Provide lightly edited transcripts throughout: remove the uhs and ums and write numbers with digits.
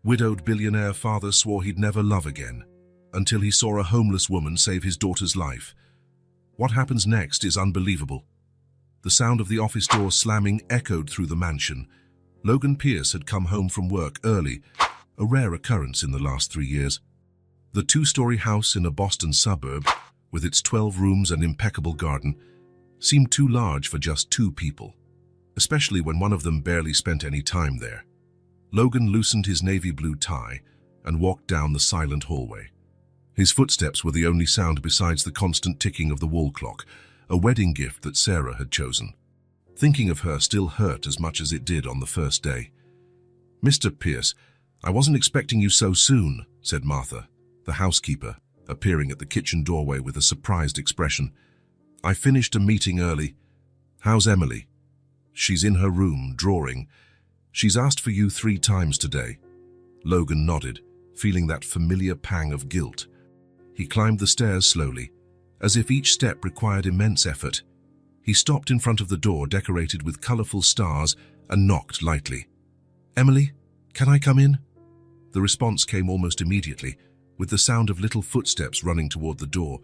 Widowed billionaire father swore he'd never love again, until he saw a homeless woman save his daughter's life. What happens next is unbelievable. The sound of the office door slamming echoed through the mansion. Logan Pierce had come home from work early, a rare occurrence in the last 3 years. The two-story house in a Boston suburb, with its 12 rooms and impeccable garden, seemed too large for just 2 people, especially when one of them barely spent any time there. Logan loosened his navy blue tie and walked down the silent hallway. His footsteps were the only sound besides the constant ticking of the wall clock, a wedding gift that Sarah had chosen. Thinking of her still hurt as much as it did on the first day. "Mr. Pierce, I wasn't expecting you so soon," said Martha, the housekeeper, appearing at the kitchen doorway with a surprised expression. "I finished a meeting early. How's Emily?" "She's in her room, drawing. She's asked for you 3 times today." Logan nodded, feeling that familiar pang of guilt. He climbed the stairs slowly, as if each step required immense effort. He stopped in front of the door decorated with colorful stars and knocked lightly. "Emily, can I come in?" The response came almost immediately, with the sound of little footsteps running toward the door.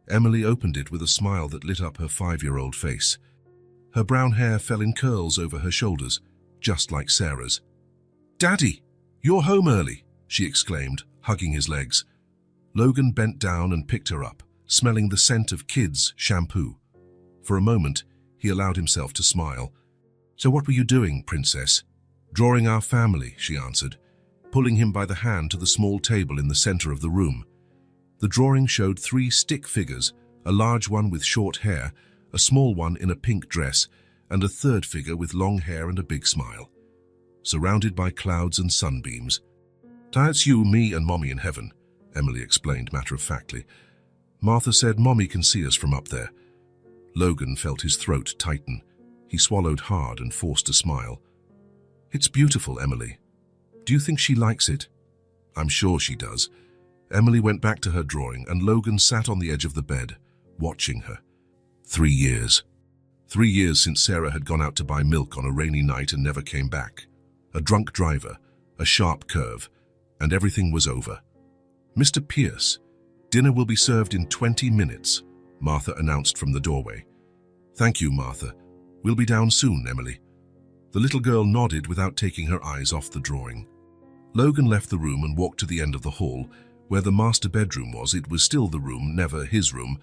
Emily opened it with a smile that lit up her 5-year-old face. Her brown hair fell in curls over her shoulders, just like Sarah's. "Daddy, you're home early," she exclaimed, hugging his legs. Logan bent down and picked her up, smelling the scent of kids' shampoo. For a moment, he allowed himself to smile. "So what were you doing, princess?" "Drawing our family," she answered, pulling him by the hand to the small table in the center of the room. The drawing showed 3 stick figures, a large one with short hair, a small one in a pink dress, and a third figure with long hair and a big smile. Surrounded by clouds and sunbeams. "That's you, me, and Mommy in heaven," Emily explained matter-of-factly. "Martha said Mommy can see us from up there." Logan felt his throat tighten. He swallowed hard and forced a smile. "It's beautiful, Emily. Do you think she likes it?" "I'm sure she does." Emily went back to her drawing, and Logan sat on the edge of the bed, watching her. 3 years. 3 years since Sarah had gone out to buy milk on a rainy night and never came back. A drunk driver, a sharp curve, and everything was over. "Mr. Pierce, dinner will be served in 20 minutes, Martha announced from the doorway. "Thank you, Martha. We'll be down soon, Emily." The little girl nodded without taking her eyes off the drawing. Logan left the room and walked to the end of the hall, where the master bedroom was. It was still the room, never his room,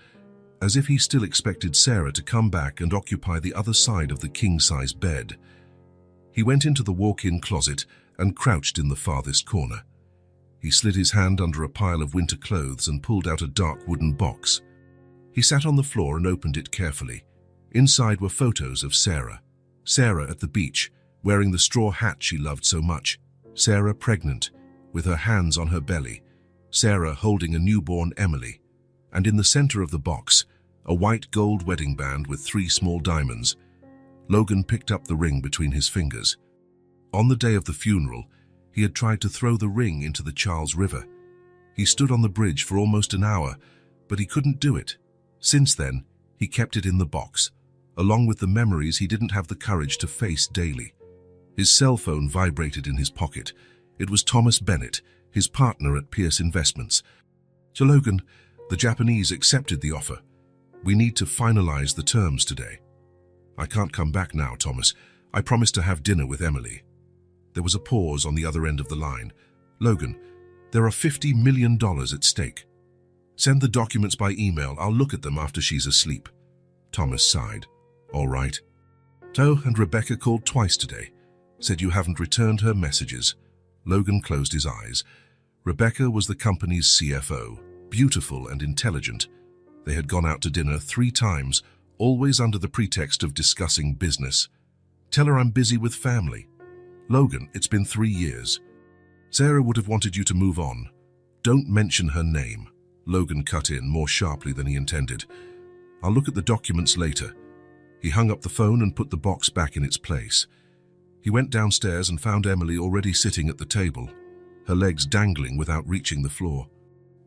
as if he still expected Sarah to come back and occupy the other side of the king-size bed. He went into the walk-in closet and crouched in the farthest corner. He slid his hand under a pile of winter clothes and pulled out a dark wooden box. He sat on the floor and opened it carefully. Inside were photos of Sarah. Sarah at the beach, wearing the straw hat she loved so much. Sarah pregnant, with her hands on her belly. Sarah holding a newborn Emily. And in the center of the box, a white gold wedding band with 3 small diamonds. Logan picked up the ring between his fingers. On the day of the funeral, he had tried to throw the ring into the Charles River. He stood on the bridge for almost an hour, but he couldn't do it. Since then, he kept it in the box, along with the memories he didn't have the courage to face daily. His cell phone vibrated in his pocket. It was Thomas Bennett, his partner at Pierce Investments. "So Logan, the Japanese accepted the offer. We need to finalize the terms today." "I can't come back now, Thomas. I promised to have dinner with Emily." There was a pause on the other end of the line. "Logan, there are $50 million at stake. Send the documents by email. I'll look at them after she's asleep." Thomas sighed. "All right." "Toe and Rebecca called twice today. Said you haven't returned her messages." Logan closed his eyes. Rebecca was the company's CFO, beautiful and intelligent. They had gone out to dinner 3 times, always under the pretext of discussing business. "Tell her I'm busy with family." "Logan, it's been 3 years. Sarah would have wanted you to move on. Don't mention her name." Logan cut in more sharply than he intended. "I'll look at the documents later." He hung up the phone and put the box back in its place. He went downstairs and found Emily already sitting at the table, her legs dangling without reaching the floor.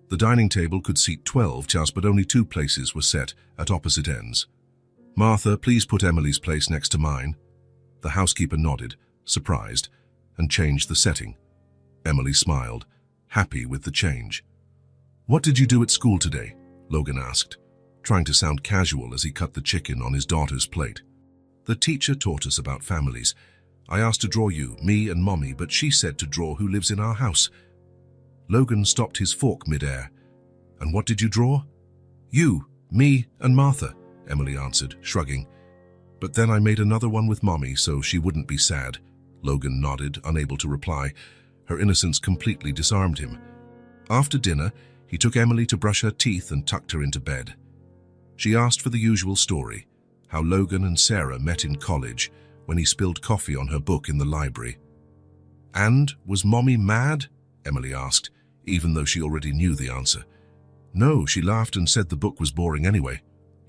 The dining table could seat 12 chairs, but only 2 places were set at opposite ends. "Martha, please put Emily's place next to mine." The housekeeper nodded, surprised, and changed the setting. Emily smiled, happy with the change. "What did you do at school today?" Logan asked, trying to sound casual as he cut the chicken on his daughter's plate. "The teacher taught us about families. I asked to draw you, me and Mommy, but she said to draw who lives in our house." Logan stopped his fork mid-air. "And what did you draw?" "You, me, and Martha," Emily answered, shrugging. "But then I made another one with Mommy so she wouldn't be sad." Logan nodded, unable to reply. Her innocence completely disarmed him. After dinner, he took Emily to brush her teeth and tucked her into bed. She asked for the usual story, how Logan and Sarah met in college when he spilled coffee on her book in the library. "And was Mommy mad?" Emily asked, even though she already knew the answer. "No, she laughed and said the book was boring anyway,"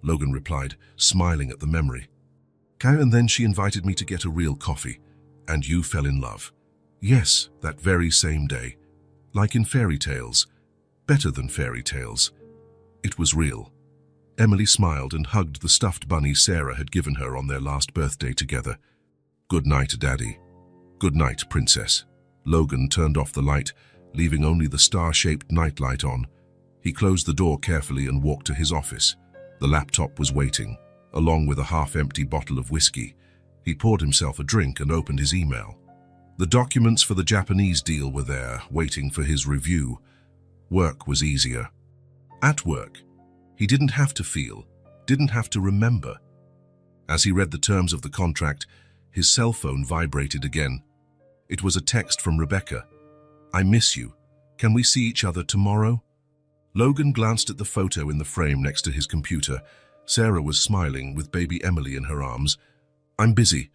Logan replied, smiling at the memory. "And then she invited me to get a real coffee, and you fell in love." "Yes, that very same day. Like in fairy tales. Better than fairy tales. It was real." Emily smiled and hugged the stuffed bunny Sarah had given her on their last birthday together. "Good night, Daddy." "Good night, Princess." Logan turned off the light, leaving only the star-shaped nightlight on. He closed the door carefully and walked to his office. The laptop was waiting, along with a half-empty bottle of whiskey. He poured himself a drink and opened his email. The documents for the Japanese deal were there, waiting for his review. Work was easier. At work, he didn't have to feel, didn't have to remember. As he read the terms of the contract, his cell phone vibrated again. It was a text from Rebecca. "I miss you. Can we see each other tomorrow?" Logan glanced at the photo in the frame next to his computer. Sarah was smiling with baby Emily in her arms. "I'm busy.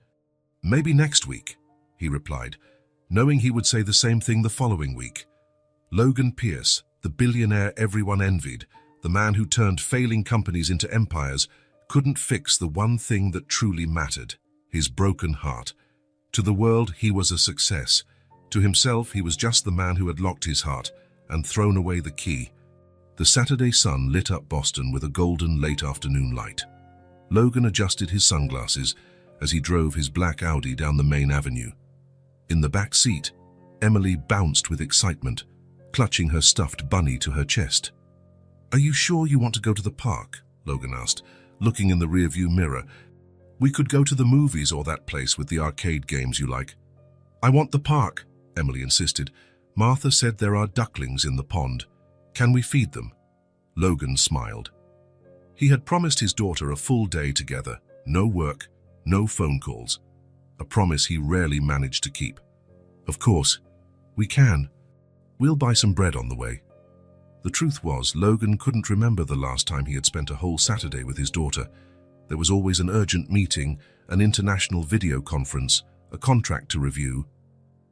Maybe next week," he replied, knowing he would say the same thing the following week. Logan Pierce, the billionaire everyone envied, the man who turned failing companies into empires, couldn't fix the one thing that truly mattered, his broken heart. To the world, he was a success. To himself, he was just the man who had locked his heart and thrown away the key. The Saturday sun lit up Boston with a golden late afternoon light. Logan adjusted his sunglasses as he drove his black Audi down the main avenue. In the back seat, Emily bounced with excitement, clutching her stuffed bunny to her chest. "Are you sure you want to go to the park?" Logan asked, looking in the rearview mirror. "We could go to the movies or that place with the arcade games you like." "I want the park," Emily insisted. "Martha said there are ducklings in the pond. Can we feed them?" Logan smiled. He had promised his daughter a full day together, no work, no phone calls. A promise he rarely managed to keep. "Of course, we can. We'll buy some bread on the way." The truth was, Logan couldn't remember the last time he had spent a whole Saturday with his daughter. There was always an urgent meeting, an international video conference, a contract to review.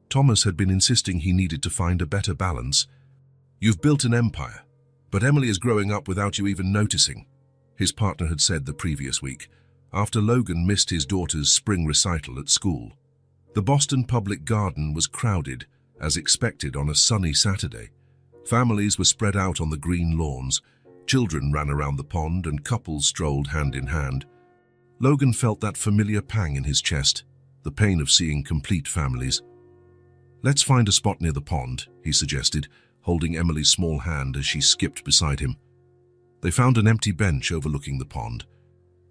Thomas had been insisting he needed to find a better balance. "You've built an empire, but Emily is growing up without you even noticing," his partner had said the previous week, after Logan missed his daughter's spring recital at school. The Boston Public Garden was crowded, as expected on a sunny Saturday. Families were spread out on the green lawns, children ran around the pond, and couples strolled hand in hand. Logan felt that familiar pang in his chest, the pain of seeing complete families. "Let's find a spot near the pond," he suggested, holding Emily's small hand as she skipped beside him. They found an empty bench overlooking the pond.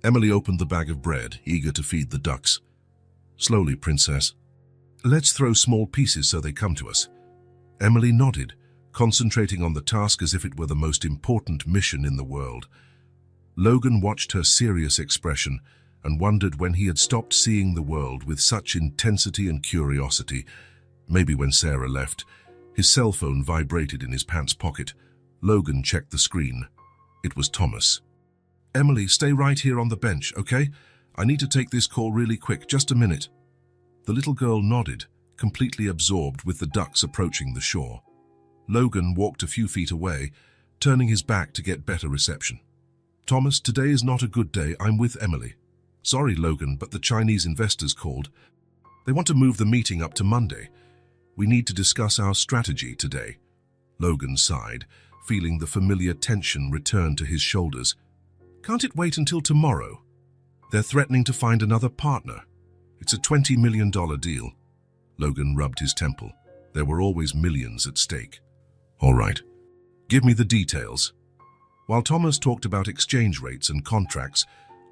Emily opened the bag of bread, eager to feed the ducks. "Slowly, Princess. Let's throw small pieces so they come to us." Emily nodded, concentrating on the task as if it were the most important mission in the world. Logan watched her serious expression and wondered when he had stopped seeing the world with such intensity and curiosity. Maybe when Sarah left. His cell phone vibrated in his pants pocket. Logan checked the screen. It was Thomas. "Emily, stay right here on the bench, okay? I need to take this call really quick, just a minute." The little girl nodded, completely absorbed with the ducks approaching the shore. Logan walked a few feet away, turning his back to get better reception. "Thomas, today is not a good day. I'm with Emily." "Sorry, Logan, but the Chinese investors called. They want to move the meeting up to Monday. We need to discuss our strategy today." Logan sighed, feeling the familiar tension return to his shoulders. "Can't it wait until tomorrow? They're threatening to find another partner. It's a $20 million deal." Logan rubbed his temple. There were always millions at stake. All right, give me the details. While Thomas talked about exchange rates and contracts,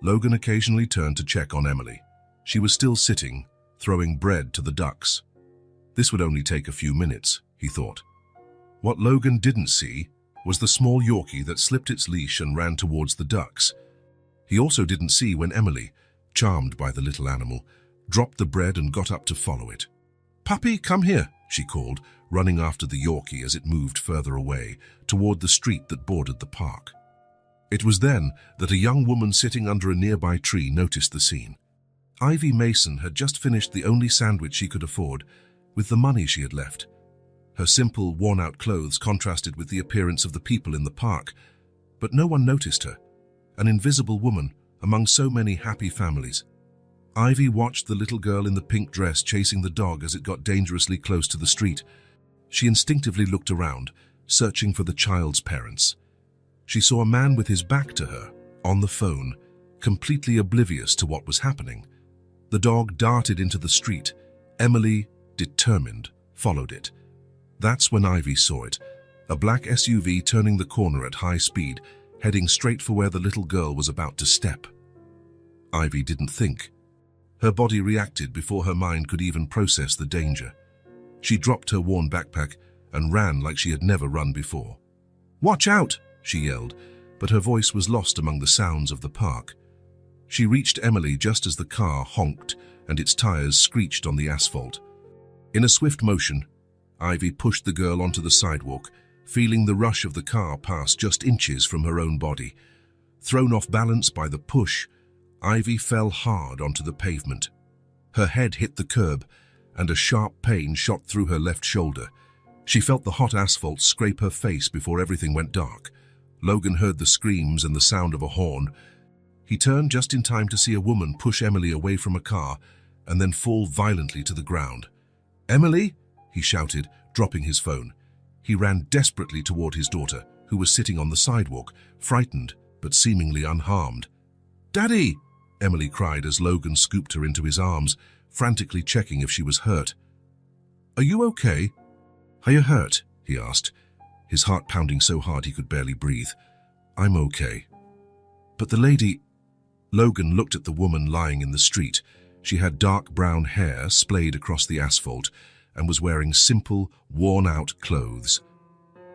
Logan occasionally turned to check on Emily. She was still sitting, throwing bread to the ducks. This would only take a few minutes, he thought. What Logan didn't see was the small Yorkie that slipped its leash and ran towards the ducks. He also didn't see when Emily, charmed by the little animal, dropped the bread and got up to follow it. "Puppy, come here," she called, running after the Yorkie as it moved further away, toward the street that bordered the park. It was then that a young woman sitting under a nearby tree noticed the scene. Ivy Mason had just finished the only sandwich she could afford, with the money she had left. Her simple, worn-out clothes contrasted with the appearance of the people in the park, but no one noticed her, an invisible woman among so many happy families. Ivy watched the little girl in the pink dress chasing the dog as it got dangerously close to the street. She instinctively looked around, searching for the child's parents. She saw a man with his back to her, on the phone, completely oblivious to what was happening. The dog darted into the street. Emily, determined, followed it. That's when Ivy saw it, a black SUV turning the corner at high speed, heading straight for where the little girl was about to step. Ivy didn't think. Her body reacted before her mind could even process the danger. She dropped her worn backpack and ran like she had never run before. "Watch out!" she yelled, but her voice was lost among the sounds of the park. She reached Emily just as the car honked and its tires screeched on the asphalt. In a swift motion, Ivy pushed the girl onto the sidewalk, feeling the rush of the car pass just inches from her own body. Thrown off balance by the push, Ivy fell hard onto the pavement. Her head hit the curb, and a sharp pain shot through her left shoulder. She felt the hot asphalt scrape her face before everything went dark. Logan heard the screams and the sound of a horn. He turned just in time to see a woman push Emily away from a car and then fall violently to the ground. "Emily!" he shouted, dropping his phone. He ran desperately toward his daughter, who was sitting on the sidewalk, frightened but seemingly unharmed. "Daddy!" Emily cried as Logan scooped her into his arms, frantically checking if she was hurt. "Are you okay?" "Are you hurt?" he asked, his heart pounding so hard he could barely breathe. "I'm okay." "But the lady—" Logan looked at the woman lying in the street. She had dark brown hair splayed across the asphalt and was wearing simple, worn-out clothes.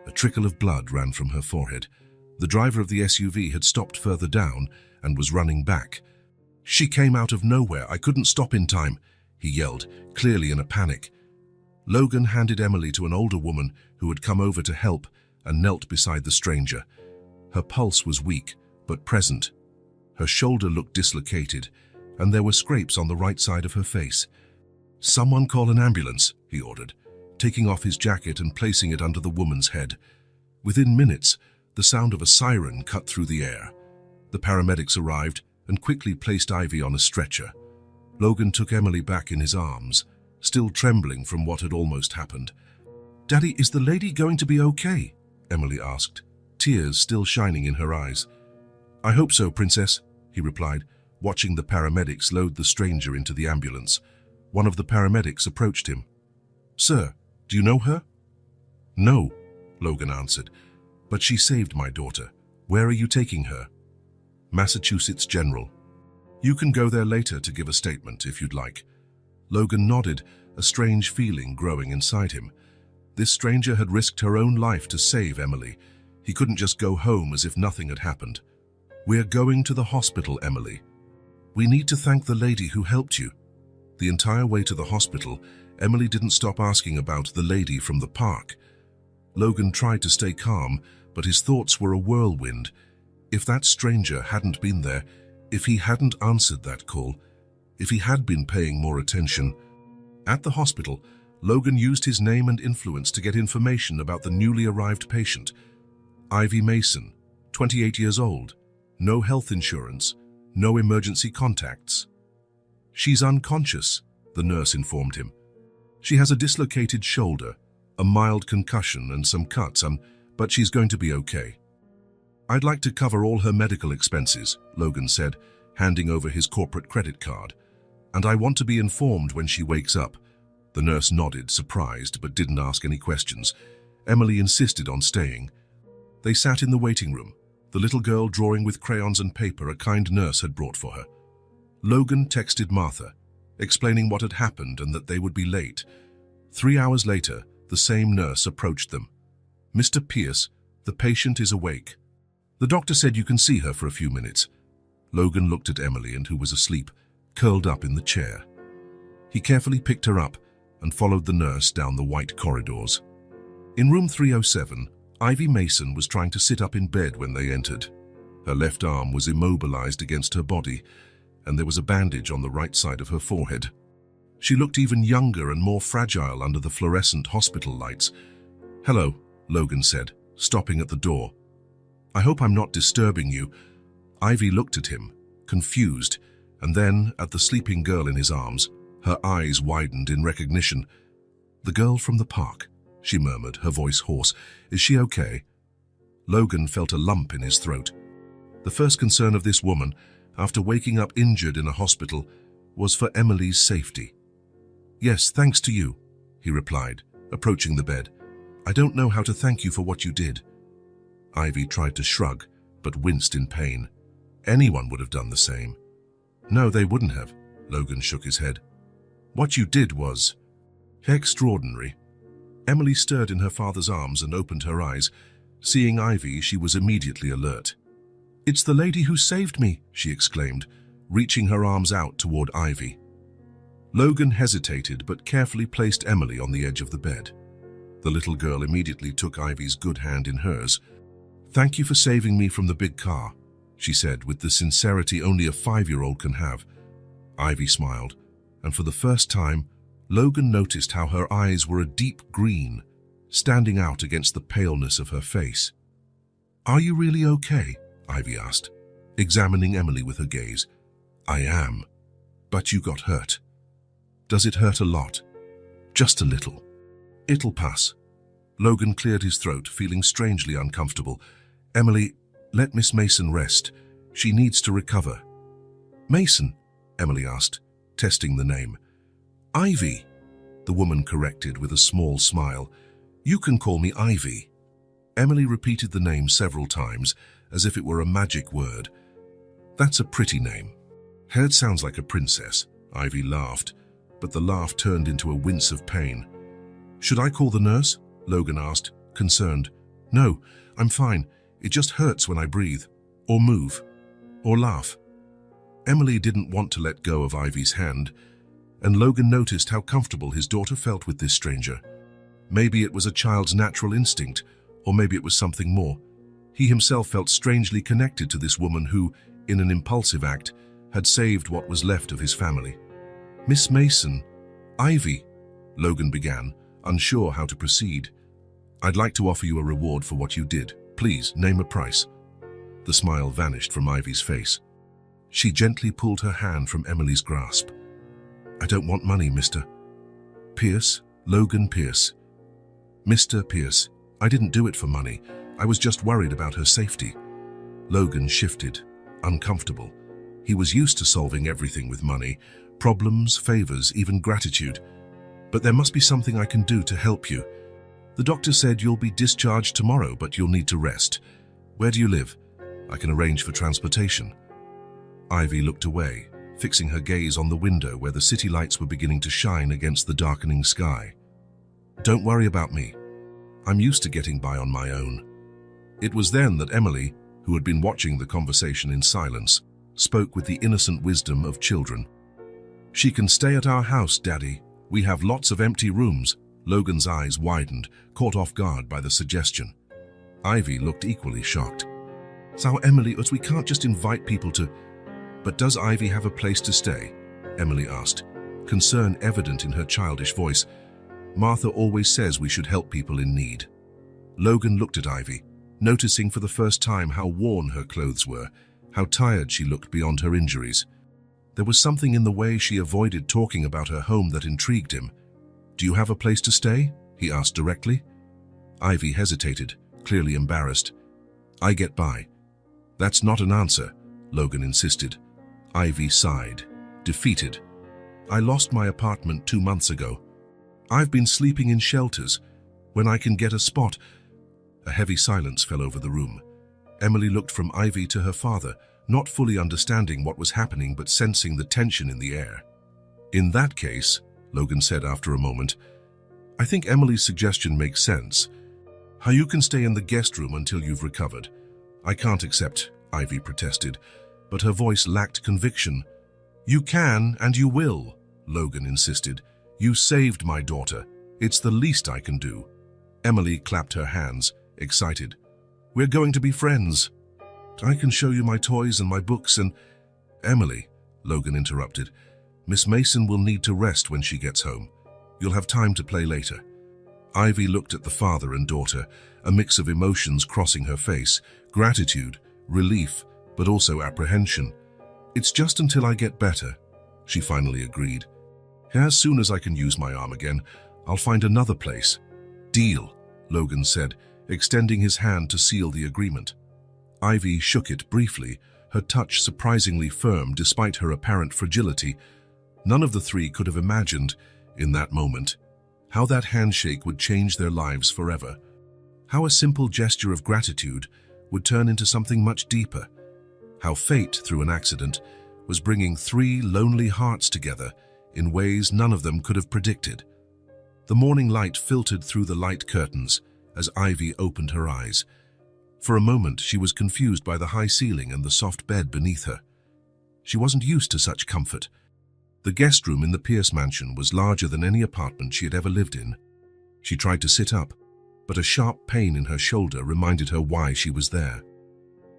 A trickle of blood ran from her forehead. The driver of the SUV had stopped further down and was running back. "She came out of nowhere. I couldn't stop in time," he yelled, clearly in a panic. Logan handed Emily to an older woman who had come over to help and knelt beside the stranger. Her pulse was weak, but present. Her shoulder looked dislocated, and there were scrapes on the right side of her face. "Someone call an ambulance," he ordered, taking off his jacket and placing it under the woman's head. Within minutes, the sound of a siren cut through the air. The paramedics arrived and quickly placed Ivy on a stretcher. Logan took Emily back in his arms, still trembling from what had almost happened. "Daddy, is the lady going to be okay?" Emily asked, tears still shining in her eyes. "I hope so, Princess," he replied, watching the paramedics load the stranger into the ambulance. One of the paramedics approached him. "Sir, do you know her?" "No," Logan answered, "but she saved my daughter. Where are you taking her?" "Massachusetts General." "You can go there later to give a statement if you'd like." Logan nodded, a strange feeling growing inside him. This stranger had risked her own life to save Emily. He couldn't just go home as if nothing had happened. "We're going to the hospital, Emily. We need to thank the lady who helped you." The entire way to the hospital, Emily didn't stop asking about the lady from the park. Logan tried to stay calm, but his thoughts were a whirlwind. If that stranger hadn't been there, if he hadn't answered that call, if he had been paying more attention. At the hospital, Logan used his name and influence to get information about the newly arrived patient. Ivy Mason, 28 years old, no health insurance, no emergency contacts. "She's unconscious," the nurse informed him. "She has a dislocated shoulder, a mild concussion and some cuts, but she's going to be okay." "I'd like to cover all her medical expenses," Logan said, handing over his corporate credit card. "And I want to be informed when she wakes up. The nurse nodded, surprised, but didn't ask any questions. Emily insisted on staying. They sat in the waiting room, the little girl drawing with crayons and paper a kind nurse had brought for her. Logan texted Martha, explaining what had happened and that they would be late. 3 hours later, the same nurse approached them. "Mr. Pierce, the patient is awake. The doctor said you can see her for a few minutes." Logan looked at Emily, who was asleep, curled up in the chair. He carefully picked her up and followed the nurse down the white corridors. In room 307, Ivy Mason was trying to sit up in bed when they entered. Her left arm was immobilized against her body, and there was a bandage on the right side of her forehead. She looked even younger and more fragile under the fluorescent hospital lights. "Hello," Logan said, stopping at the door. "I hope I'm not disturbing you." Ivy looked at him, confused, and then at the sleeping girl in his arms. Her eyes widened in recognition. "The girl from the park," she murmured, her voice hoarse. "Is she okay?" Logan felt a lump in his throat. The first concern of this woman, after waking up injured in a hospital, was for Emily's safety. "Yes, thanks to you," he replied, approaching the bed. "I don't know how to thank you for what you did." Ivy tried to shrug, but winced in pain. Anyone would have done the same. "No, they wouldn't have," Logan shook his head. "What you did was extraordinary." Emily stirred in her father's arms and opened her eyes. Seeing Ivy, she was immediately alert. "It's the lady who saved me," she exclaimed, reaching her arms out toward Ivy. Logan hesitated but carefully placed Emily on the edge of the bed. The little girl immediately took Ivy's good hand in hers. "Thank you for saving me from the big car," she said with the sincerity only a 5-year-old can have. Ivy smiled, and for the first time, Logan noticed how her eyes were a deep green, standing out against the paleness of her face. "Are you really okay?" Ivy asked, examining Emily with her gaze. "I am. But you got hurt. Does it hurt a lot?" "Just a little." "It'll pass." Logan cleared his throat, feeling strangely uncomfortable. "Emily, let Miss Mason rest. She needs to recover." "Mason?" Emily asked, testing the name. "Ivy," the woman corrected with a small smile. "You can call me Ivy." Emily repeated the name several times, as if it were a magic word. "That's a pretty name." "It sounds like a princess." Ivy laughed, but the laugh turned into a wince of pain. "Should I call the nurse?" Logan asked, concerned. "No, I'm fine. It just hurts when I breathe, or move, or laugh." Emily didn't want to let go of Ivy's hand, and Logan noticed how comfortable his daughter felt with this stranger. Maybe it was a child's natural instinct, or maybe it was something more. He himself felt strangely connected to this woman who, in an impulsive act, had saved what was left of his family. "Miss Mason, Ivy," Logan began, unsure how to proceed. "I'd like to offer you a reward for what you did. Please, name a price." The smile vanished from Ivy's face. She gently pulled her hand from Emily's grasp. "I don't want money, Mr. Pierce, Logan Pierce." "Mr. Pierce, I didn't do it for money. I was just worried about her safety." Logan shifted, uncomfortable. He was used to solving everything with money, problems, favors, even gratitude. "But there must be something I can do to help you. The doctor said you'll be discharged tomorrow, but you'll need to rest. Where do you live? I can arrange for transportation." Ivy looked away, fixing her gaze on the window where the city lights were beginning to shine against the darkening sky. "Don't worry about me. I'm used to getting by on my own." It was then that Emily, who had been watching the conversation in silence, spoke with the innocent wisdom of children. "She can stay at our house, Daddy. We have lots of empty rooms." Logan's eyes widened, caught off guard by the suggestion. Ivy looked equally shocked. "So Emily, we can't just invite people to..." "But does Ivy have a place to stay?" Emily asked, concern evident in her childish voice. "Martha always says we should help people in need." Logan looked at Ivy, noticing for the first time how worn her clothes were, how tired she looked beyond her injuries. There was something in the way she avoided talking about her home that intrigued him. "Do you have a place to stay?" he asked directly. Ivy hesitated, clearly embarrassed. "I get by." "That's not an answer," Logan insisted. Ivy sighed, defeated. "I lost my apartment 2 months ago." I've been sleeping in shelters. When I can get a spot. A heavy silence fell over the room. Emily looked from Ivy to her father, not fully understanding what was happening but sensing the tension in the air. In that case, Logan said after a moment, I think Emily's suggestion makes sense. How you can stay in the guest room until you've recovered. I can't accept, Ivy protested, but her voice lacked conviction. You can and you will, Logan insisted. You saved my daughter. It's the least I can do. Emily clapped her hands, excited. We're going to be friends. I can show you my toys and my books and... Emily, Logan interrupted. Miss Mason will need to rest when she gets home. You'll have time to play later. Ivy looked at the father and daughter, a mix of emotions crossing her face, gratitude, relief, but also apprehension. It's just until I get better, she finally agreed. As soon as I can use my arm again, I'll find another place. Deal, Logan said, extending his hand to seal the agreement. Ivy shook it briefly, her touch surprisingly firm despite her apparent fragility. None of the three could have imagined, in that moment, how that handshake would change their lives forever. How a simple gesture of gratitude would turn into something much deeper. How fate, through an accident, was bringing three lonely hearts together in ways none of them could have predicted. The morning light filtered through the light curtains as Ivy opened her eyes. For a moment, she was confused by the high ceiling and the soft bed beneath her. She wasn't used to such comfort. The guest room in the Pierce mansion was larger than any apartment she had ever lived in. She tried to sit up, but a sharp pain in her shoulder reminded her why she was there.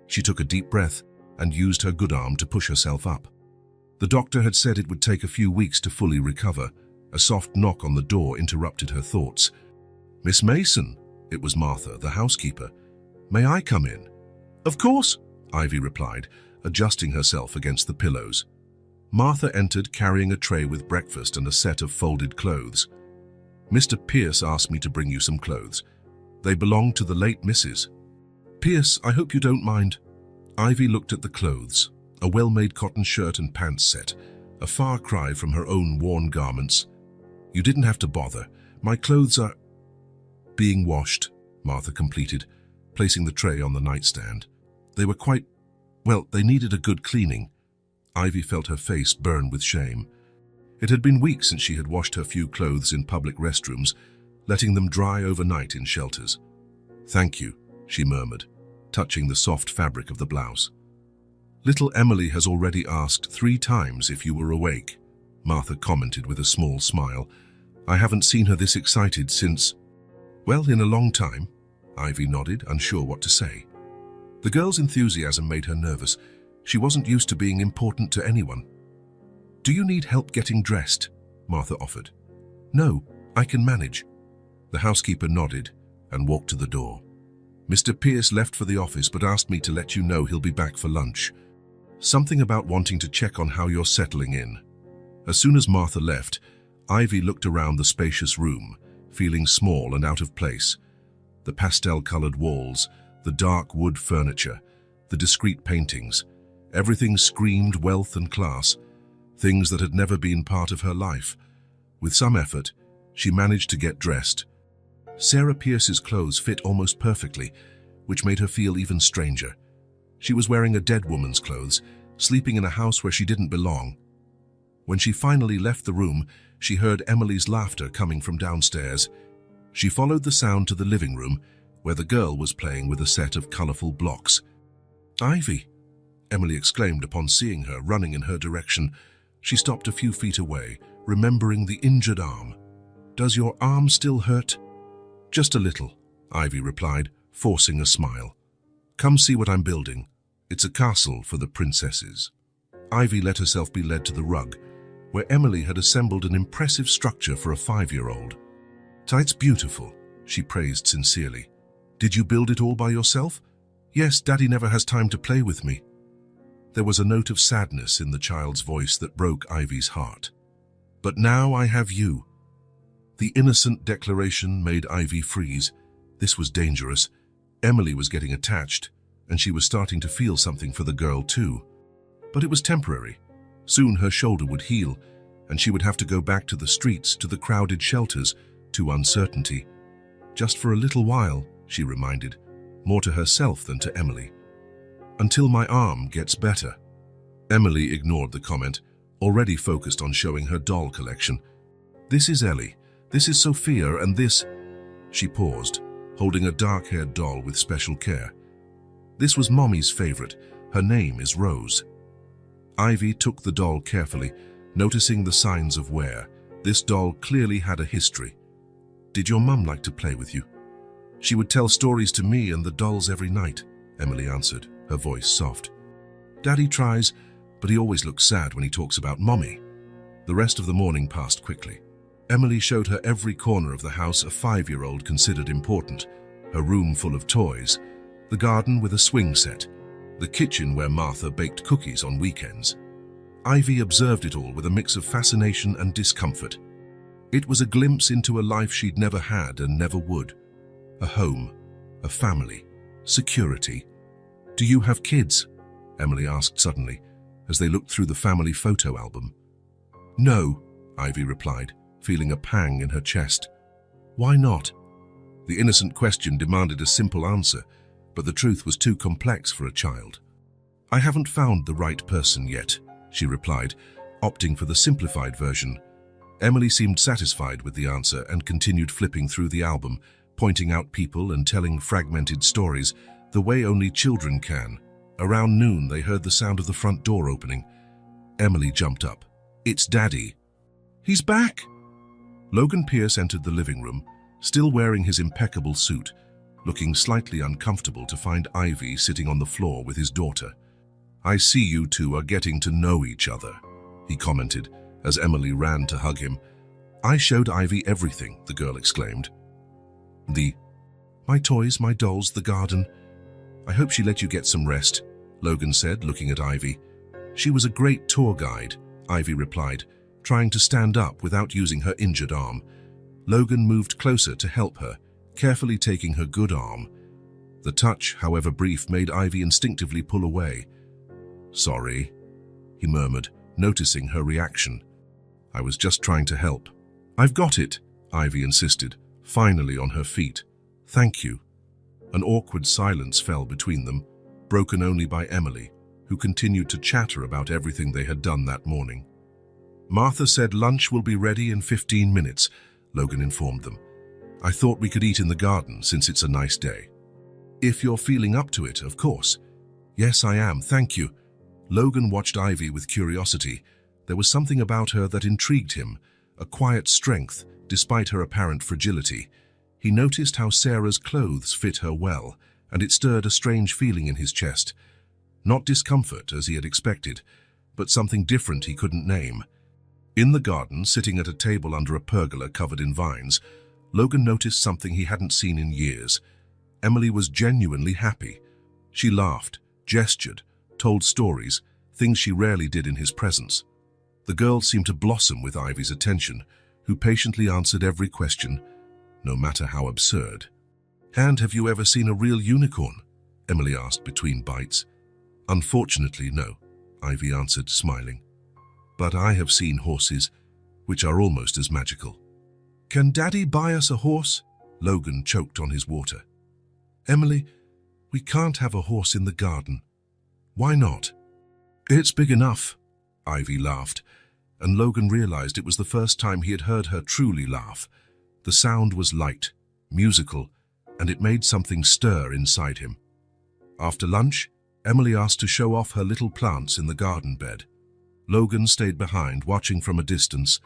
She took a deep breath and used her good arm to push herself up. The doctor had said it would take a few weeks to fully recover. A soft knock on the door interrupted her thoughts. Miss Mason, it was Martha, the housekeeper. May I come in? Of course, Ivy replied, adjusting herself against the pillows. Martha entered carrying a tray with breakfast and a set of folded clothes. Mr. Pierce asked me to bring you some clothes. They belong to the late Mrs. Pierce, I hope you don't mind. Ivy looked at the clothes, a well-made cotton shirt and pants set, a far cry from her own worn garments. You didn't have to bother. My clothes are being washed, Martha completed, placing the tray on the nightstand. They were they needed a good cleaning. Ivy felt her face burn with shame. It had been weeks since she had washed her few clothes in public restrooms, letting them dry overnight in shelters. Thank you, she murmured, touching the soft fabric of the blouse. Little Emily has already asked 3 times if you were awake, Martha commented with a small smile. I haven't seen her this excited since... Well, in a long time, Ivy nodded, unsure what to say. The girl's enthusiasm made her nervous. She wasn't used to being important to anyone. Do you need help getting dressed? Martha offered. No, I can manage. The housekeeper nodded and walked to the door. Mr. Pierce left for the office but asked me to let you know he'll be back for lunch. Something about wanting to check on how you're settling in. As soon as Martha left, Ivy looked around the spacious room, feeling small and out of place. The pastel-colored walls, the dark wood furniture, the discreet paintings, everything screamed wealth and class, things that had never been part of her life. With some effort, she managed to get dressed. Sarah Pierce's clothes fit almost perfectly, which made her feel even stranger. She was wearing a dead woman's clothes, sleeping in a house where she didn't belong. When she finally left the room, she heard Emily's laughter coming from downstairs. She followed the sound to the living room, where the girl was playing with a set of colorful blocks. Ivy, Emily exclaimed upon seeing her running in her direction. She stopped a few feet away, remembering the injured arm. Does your arm still hurt? Just a little, Ivy replied, forcing a smile. Come see what I'm building. It's a castle for the princesses. Ivy let herself be led to the rug, where Emily had assembled an impressive structure for a 5-year-old. It's beautiful, she praised sincerely. Did you build it all by yourself? Yes, Daddy never has time to play with me. There was a note of sadness in the child's voice that broke Ivy's heart. But now I have you. The innocent declaration made Ivy freeze. This was dangerous. Emily was getting attached, and she was starting to feel something for the girl too. But it was temporary. Soon her shoulder would heal, and she would have to go back to the streets, to the crowded shelters, to uncertainty. Just for a little while, she reminded, more to herself than to Emily. Until my arm gets better. Emily ignored the comment, already focused on showing her doll collection. This is Ellie, this is Sophia, and this... She paused, holding a dark-haired doll with special care. This was Mommy's favorite. Her name is Rose. Ivy took the doll carefully, noticing the signs of wear. This doll clearly had a history. Did your mum like to play with you? She would tell stories to me and the dolls every night, Emily answered, her voice soft. Daddy tries, but he always looks sad when he talks about Mommy. The rest of the morning passed quickly. Emily showed her every corner of the house a 5-year-old considered important, her room full of toys, the garden with a swing set, the kitchen where Martha baked cookies on weekends. Ivy observed it all with a mix of fascination and discomfort. It was a glimpse into a life she'd never had and never would. A home, a family, security. Do you have kids? Emily asked suddenly, as they looked through the family photo album. No, Ivy replied, feeling a pang in her chest. Why not? The innocent question demanded a simple answer, but the truth was too complex for a child. I haven't found the right person yet, she replied, opting for the simplified version. Emily seemed satisfied with the answer and continued flipping through the album, pointing out people and telling fragmented stories, the way only children can. Around noon, they heard the sound of the front door opening. Emily jumped up. It's Daddy. He's back! Logan Pierce entered the living room, still wearing his impeccable suit, looking slightly uncomfortable to find Ivy sitting on the floor with his daughter. I see you two are getting to know each other, he commented as Emily ran to hug him. I showed Ivy everything, the girl exclaimed. My toys, my dolls, the garden. I hope she let you get some rest, Logan said, looking at Ivy. She was a great tour guide, Ivy replied, trying to stand up without using her injured arm. Logan moved closer to help her, carefully taking her good arm. The touch, however brief, made Ivy instinctively pull away. Sorry, he murmured, noticing her reaction. I was just trying to help. I've got it, Ivy insisted, finally on her feet. Thank you. An awkward silence fell between them, broken only by Emily, who continued to chatter about everything they had done that morning. Martha said lunch will be ready in 15 minutes, Logan informed them. I thought we could eat in the garden since it's a nice day. If you're feeling up to it, of course. Yes, I am, thank you. Logan watched Ivy with curiosity. There was something about her that intrigued him, a quiet strength, despite her apparent fragility. He noticed how Sarah's clothes fit her well, and it stirred a strange feeling in his chest. Not discomfort, as he had expected, but something different he couldn't name. In the garden, sitting at a table under a pergola covered in vines, Logan noticed something he hadn't seen in years. Emily was genuinely happy. She laughed, gestured, told stories, things she rarely did in his presence. The girl seemed to blossom with Ivy's attention, who patiently answered every question, no matter how absurd. And have you ever seen a real unicorn? Emily asked between bites. Unfortunately, no, Ivy answered, smiling. But I have seen horses, which are almost as magical. Can Daddy buy us a horse? Logan choked on his water. Emily, we can't have a horse in the garden. Why not? It's big enough, Ivy laughed, and Logan realized it was the first time he had heard her truly laugh. The sound was light, musical, and it made something stir inside him. After lunch, Emily asked to show off her little plants in the garden bed. Logan stayed behind, watching from a distance,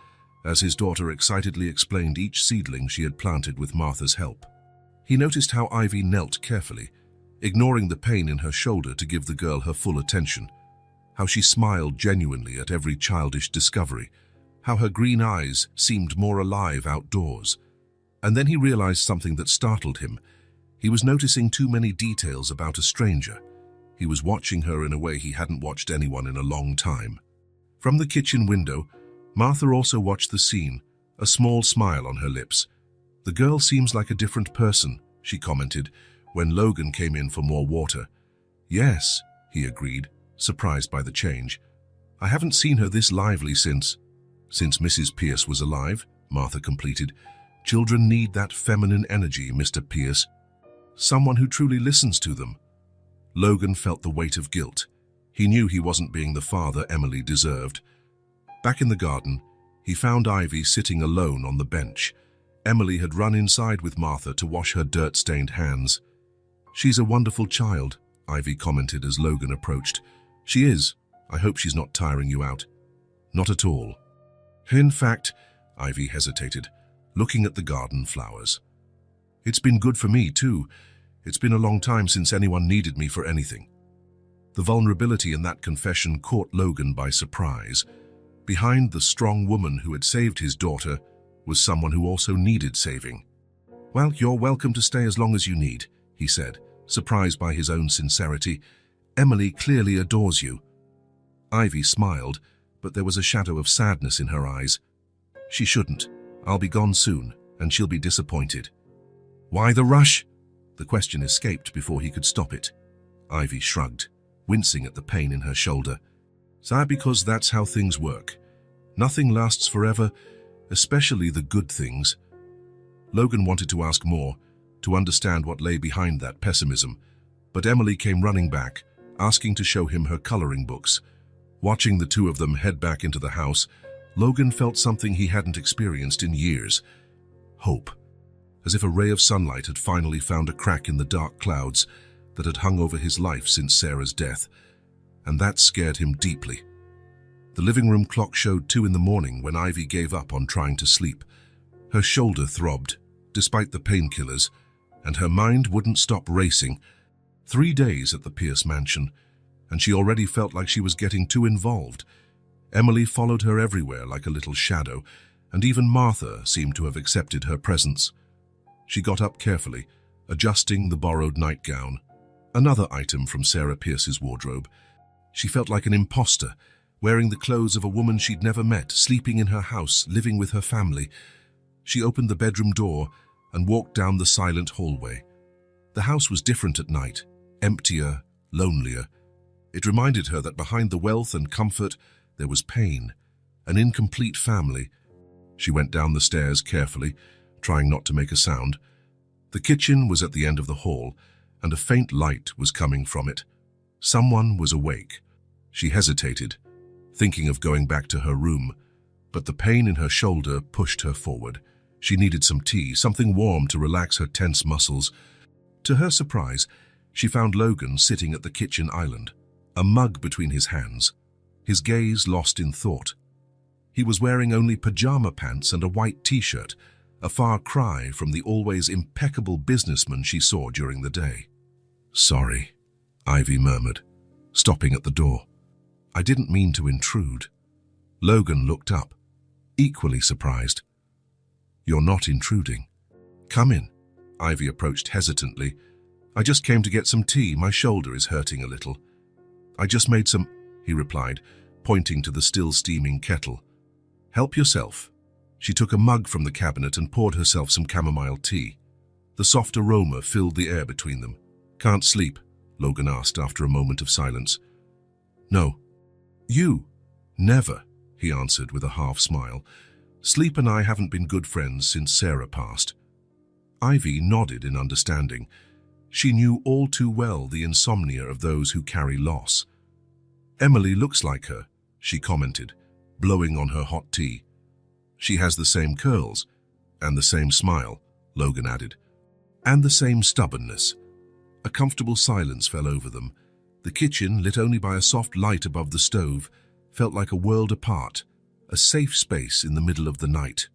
as his daughter excitedly explained each seedling she had planted with Martha's help. He noticed how Ivy knelt carefully, ignoring the pain in her shoulder to give the girl her full attention, how she smiled genuinely at every childish discovery, how her green eyes seemed more alive outdoors. And then he realized something that startled him. He was noticing too many details about a stranger. He was watching her in a way he hadn't watched anyone in a long time. From the kitchen window, Martha also watched the scene, a small smile on her lips. The girl seems like a different person, she commented, when Logan came in for more water. Yes, he agreed, surprised by the change. I haven't seen her this lively since Since Mrs. Pierce was alive, Martha completed, children need that feminine energy, Mr. Pierce. Someone who truly listens to them. Logan felt the weight of guilt. He knew he wasn't being the father Emily deserved. Back in the garden, he found Ivy sitting alone on the bench. Emily had run inside with Martha to wash her dirt-stained hands. "She's a wonderful child," Ivy commented as Logan approached. "She is. I hope she's not tiring you out." "Not at all." "In fact," Ivy hesitated, looking at the garden flowers. "It's been good for me, too. It's been a long time since anyone needed me for anything." The vulnerability in that confession caught Logan by surprise. Behind the strong woman who had saved his daughter was someone who also needed saving. "Well, you're welcome to stay as long as you need," he said, surprised by his own sincerity. "Emily clearly adores you." Ivy smiled, but there was a shadow of sadness in her eyes. "She shouldn't. I'll be gone soon, and she'll be disappointed." "Why the rush?" The question escaped before he could stop it. Ivy shrugged, wincing at the pain in her shoulder. "Because that's how things work. Nothing lasts forever, especially the good things." Logan wanted to ask more, to understand what lay behind that pessimism, but Emily came running back, asking to show him her coloring books. Watching the two of them head back into the house, Logan felt something he hadn't experienced in years. Hope. As if a ray of sunlight had finally found a crack in the dark clouds that had hung over his life since Sarah's death, and that scared him deeply. The living room clock showed 2 in the morning when Ivy gave up on trying to sleep. Her shoulder throbbed, despite the painkillers, and her mind wouldn't stop racing. 3 days at the Pierce mansion, and she already felt like she was getting too involved. Emily followed her everywhere like a little shadow, and even Martha seemed to have accepted her presence. She got up carefully, adjusting the borrowed nightgown, another item from Sarah Pierce's wardrobe. She felt like an imposter, wearing the clothes of a woman she'd never met, sleeping in her house, living with her family. She opened the bedroom door and walked down the silent hallway. The house was different at night, emptier, lonelier. It reminded her that behind the wealth and comfort, there was pain, an incomplete family. She went down the stairs carefully, trying not to make a sound. The kitchen was at the end of the hall, and a faint light was coming from it. Someone was awake. She hesitated, thinking of going back to her room, but the pain in her shoulder pushed her forward. She needed some tea, something warm to relax her tense muscles. To her surprise, she found Logan sitting at the kitchen island, a mug between his hands, his gaze lost in thought. He was wearing only pajama pants and a white t-shirt, a far cry from the always impeccable businessman she saw during the day. "Sorry," Ivy murmured, stopping at the door. "I didn't mean to intrude." Logan looked up, equally surprised. "You're not intruding. Come in." Ivy approached hesitantly. "I just came to get some tea. My shoulder is hurting a little." "I just made some," he replied, pointing to the still steaming kettle. "Help yourself." She took a mug from the cabinet and poured herself some chamomile tea. The soft aroma filled the air between them. "Can't sleep?" Logan asked after a moment of silence. "No." "You?" "Never," he answered with a half smile. "Sleep and I haven't been good friends since Sarah passed." Ivy nodded in understanding. She knew all too well the insomnia of those who carry loss. "Emily looks like her," she commented, blowing on her hot tea. "She has the same curls, and the same smile," Logan added, "and the same stubbornness." A comfortable silence fell over them. The kitchen, lit only by a soft light above the stove, felt like a world apart, a safe space in the middle of the night.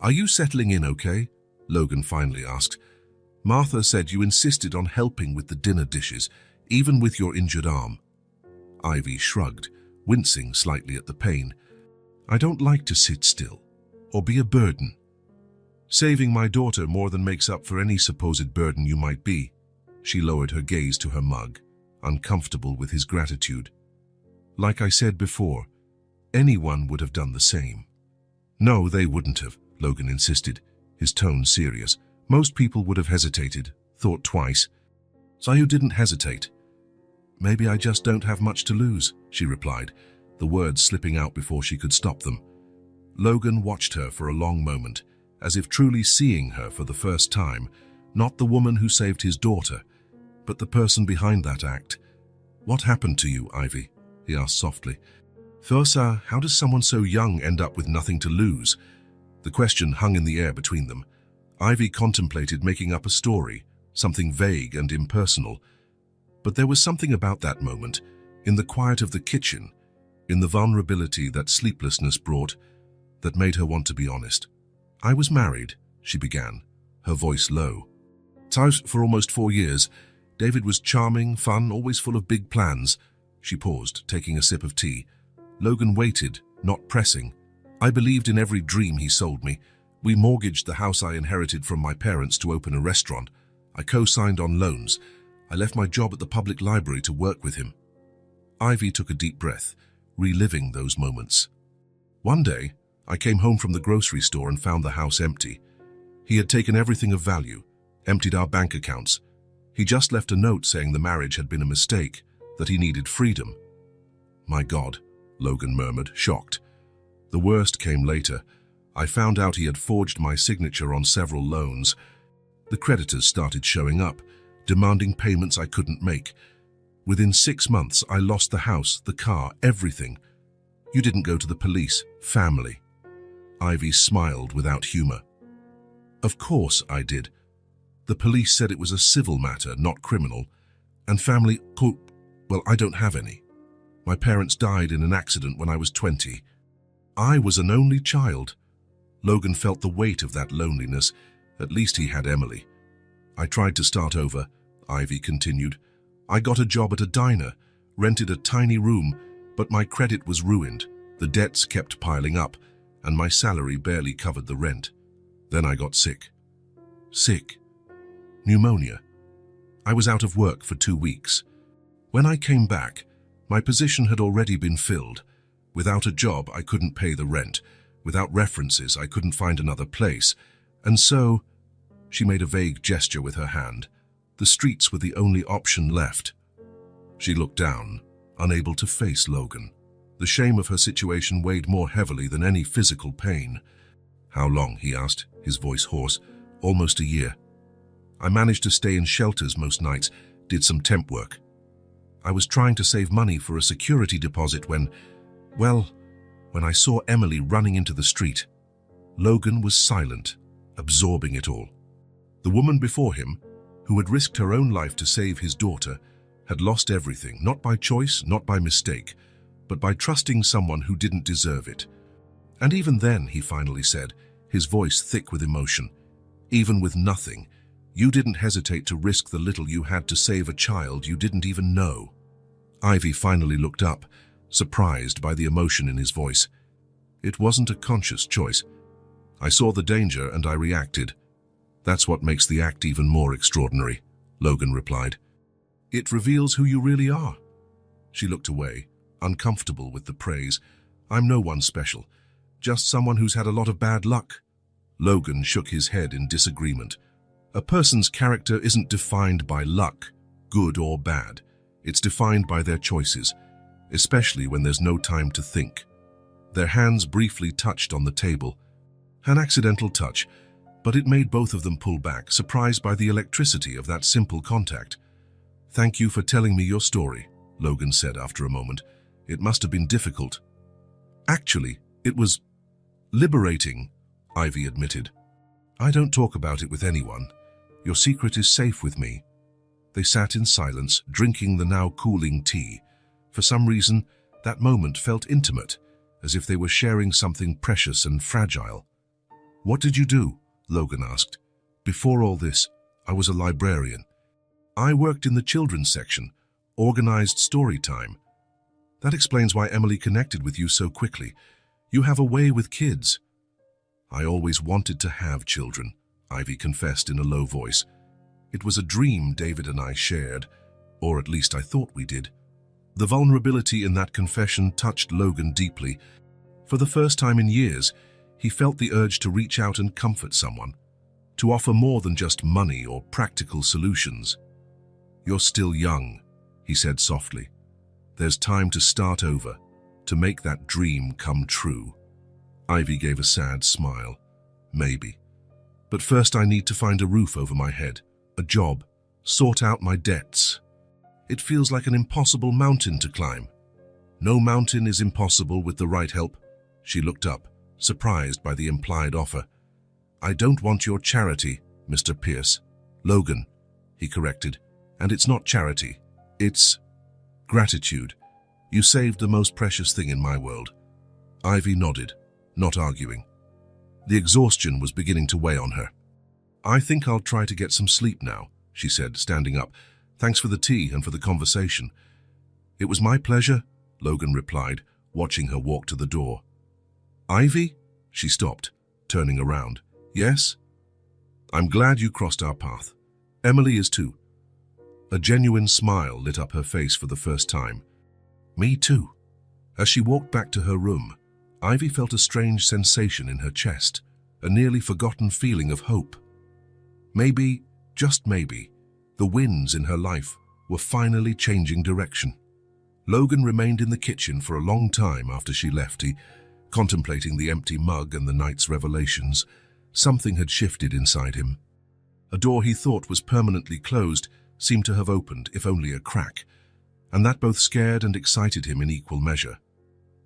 "Are you settling in okay?" Logan finally asked. "Martha said you insisted on helping with the dinner dishes, even with your injured arm." Ivy shrugged, wincing slightly at the pain. "I don't like to sit still, or be a burden. Saving my daughter more than makes up for any supposed burden you might be." She lowered her gaze to her mug, uncomfortable with his gratitude. "Like I said before, anyone would have done the same." "No, they wouldn't have," Logan insisted, his tone serious. "Most people would have hesitated, thought twice." "So you didn't hesitate." "Maybe I just don't have much to lose," she replied, the words slipping out before she could stop them. Logan watched her for a long moment, as if truly seeing her for the first time, not the woman who saved his daughter, but the person behind that act. "What happened to you, Ivy?" he asked softly. "Thursa, how does someone so young end up with nothing to lose?" The question hung in the air between them. Ivy contemplated making up a story, something vague and impersonal. But there was something about that moment, in the quiet of the kitchen, in the vulnerability that sleeplessness brought, that made her want to be honest. "I was married," she began, her voice low. "Out for almost 4 years. David was charming, fun, always full of big plans." She paused, taking a sip of tea. Logan waited, not pressing. "I believed in every dream he sold me. We mortgaged the house I inherited from my parents to open a restaurant. I co-signed on loans. I left my job at the public library to work with him." Ivy took a deep breath, reliving those moments. "One day, I came home from the grocery store and found the house empty. He had taken everything of value, emptied our bank accounts. He just left a note saying the marriage had been a mistake, that he needed freedom." "My God," Logan murmured, shocked. "The worst came later. I found out he had forged my signature on several loans. The creditors started showing up, demanding payments I couldn't make. Within 6 months, I lost the house, the car, everything. You didn't go to the police, family." Ivy smiled without humor. "Of course I did. The police said it was a civil matter, not criminal. And family, well, I don't have any. My parents died in an accident when I was 20. I was an only child." Logan felt the weight of that loneliness. At least he had Emily. "I tried to start over," Ivy continued. "I got a job at a diner, rented a tiny room, but my credit was ruined. The debts kept piling up, and my salary barely covered the rent. Then I got sick. Sick. Pneumonia. I was out of work for 2 weeks. When I came back, my position had already been filled. Without a job, I couldn't pay the rent. Without references, I couldn't find another place. And so," she made a vague gesture with her hand, "the streets were the only option left." She looked down, unable to face Logan. The shame of her situation weighed more heavily than any physical pain. "How long?" he asked, his voice hoarse. "Almost a year. I managed to stay in shelters most nights, did some temp work. I was trying to save money for a security deposit when I saw Emily running into the street." Logan was silent, absorbing it all. The woman before him, who had risked her own life to save his daughter, had lost everything, not by choice, not by mistake, but by trusting someone who didn't deserve it. "And even then," he finally said, his voice thick with emotion, "even with nothing, you didn't hesitate to risk the little you had to save a child you didn't even know." Ivy finally looked up, surprised by the emotion in his voice. "It wasn't a conscious choice. I saw the danger and I reacted. That's what makes the act even more extraordinary," Logan replied. "It reveals who you really are." She looked away, uncomfortable with the praise. "I'm no one special, just someone who's had a lot of bad luck." Logan shook his head in disagreement. "A person's character isn't defined by luck, good or bad. It's defined by their choices, especially when there's no time to think." Their hands briefly touched on the table. An accidental touch, but it made both of them pull back, surprised by the electricity of that simple contact. "Thank you for telling me your story," Logan said after a moment. "It must have been difficult." "Actually, it was liberating," Ivy admitted. "I don't talk about it with anyone. Your secret is safe with me." They sat in silence, drinking the now cooling tea. For some reason, that moment felt intimate, as if they were sharing something precious and fragile. "What did you do?" Logan asked. "Before all this, I was a librarian. I worked in the children's section, organized story time. That explains why Emily connected with you so quickly. You have a way with kids." "I always wanted to have children," Ivy confessed in a low voice. "It was a dream David and I shared, or at least I thought we did." The vulnerability in that confession touched Logan deeply. For the first time in years, he felt the urge to reach out and comfort someone, to offer more than just money or practical solutions. "You're still young," he said softly. "There's time to start over, to make that dream come true." Ivy gave a sad smile. Maybe. But first I need to find a roof over my head, a job, sort out my debts. It feels like an impossible mountain to climb. No mountain is impossible with the right help. She looked up, surprised by the implied offer. I don't want your charity, Mr. Pierce. Logan, he corrected. And it's not charity. It's gratitude. You saved the most precious thing in my world. Ivy nodded, not arguing. The exhaustion was beginning to weigh on her. I think I'll try to get some sleep now, she said, standing up. Thanks for the tea and for the conversation. It was my pleasure, Logan replied, watching her walk to the door. Ivy? She stopped, turning around. Yes? I'm glad you crossed our path. Emily is too. A genuine smile lit up her face for the first time. Me too. As she walked back to her room, Ivy felt a strange sensation in her chest, a nearly forgotten feeling of hope. Maybe, just maybe, the winds in her life were finally changing direction. Logan remained in the kitchen for a long time after she left, contemplating the empty mug and the night's revelations. Something had shifted inside him. A door he thought was permanently closed seemed to have opened, if only a crack, and that both scared and excited him in equal measure.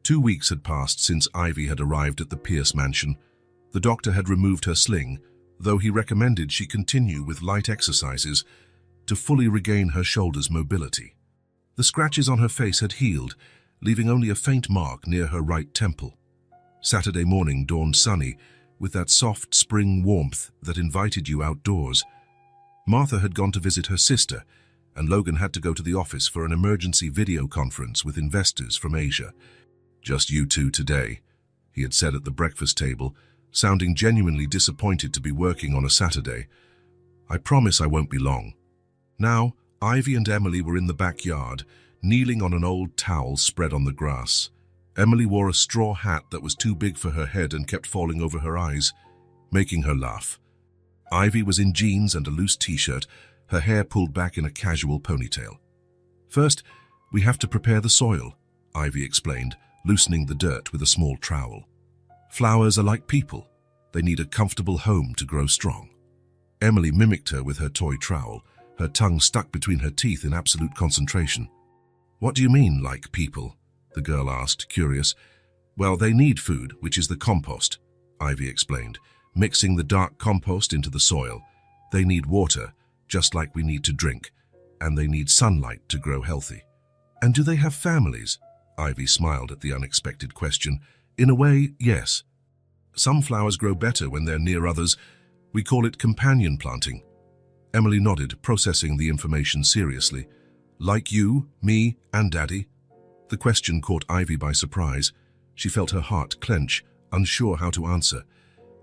2 weeks had passed since Ivy had arrived at the Pierce mansion. The doctor had removed her sling, though he recommended she continue with light exercises to fully regain her shoulders' mobility. The scratches on her face had healed, leaving only a faint mark near her right temple. Saturday morning dawned sunny, with that soft spring warmth that invited you outdoors. Martha had gone to visit her sister, and Logan had to go to the office for an emergency video conference with investors from Asia. Just you two today, he had said at the breakfast table, sounding genuinely disappointed to be working on a Saturday. I promise I won't be long. Now, Ivy and Emily were in the backyard, kneeling on an old towel spread on the grass. Emily wore a straw hat that was too big for her head and kept falling over her eyes, making her laugh. Ivy was in jeans and a loose t-shirt, her hair pulled back in a casual ponytail. First, we have to prepare the soil, Ivy explained, loosening the dirt with a small trowel. Flowers are like people. They need a comfortable home to grow strong. Emily mimicked her with her toy trowel, her tongue stuck between her teeth in absolute concentration. What do you mean, like people? The girl asked, curious. Well, they need food, which is the compost, Ivy explained, mixing the dark compost into the soil. They need water, just like we need to drink, and they need sunlight to grow healthy. And do they have families? Ivy smiled at the unexpected question. In a way, yes. Some flowers grow better when they're near others. We call it companion planting. Emily nodded, processing the information seriously. Like you, me, and Daddy? The question caught Ivy by surprise. She felt her heart clench, unsure how to answer.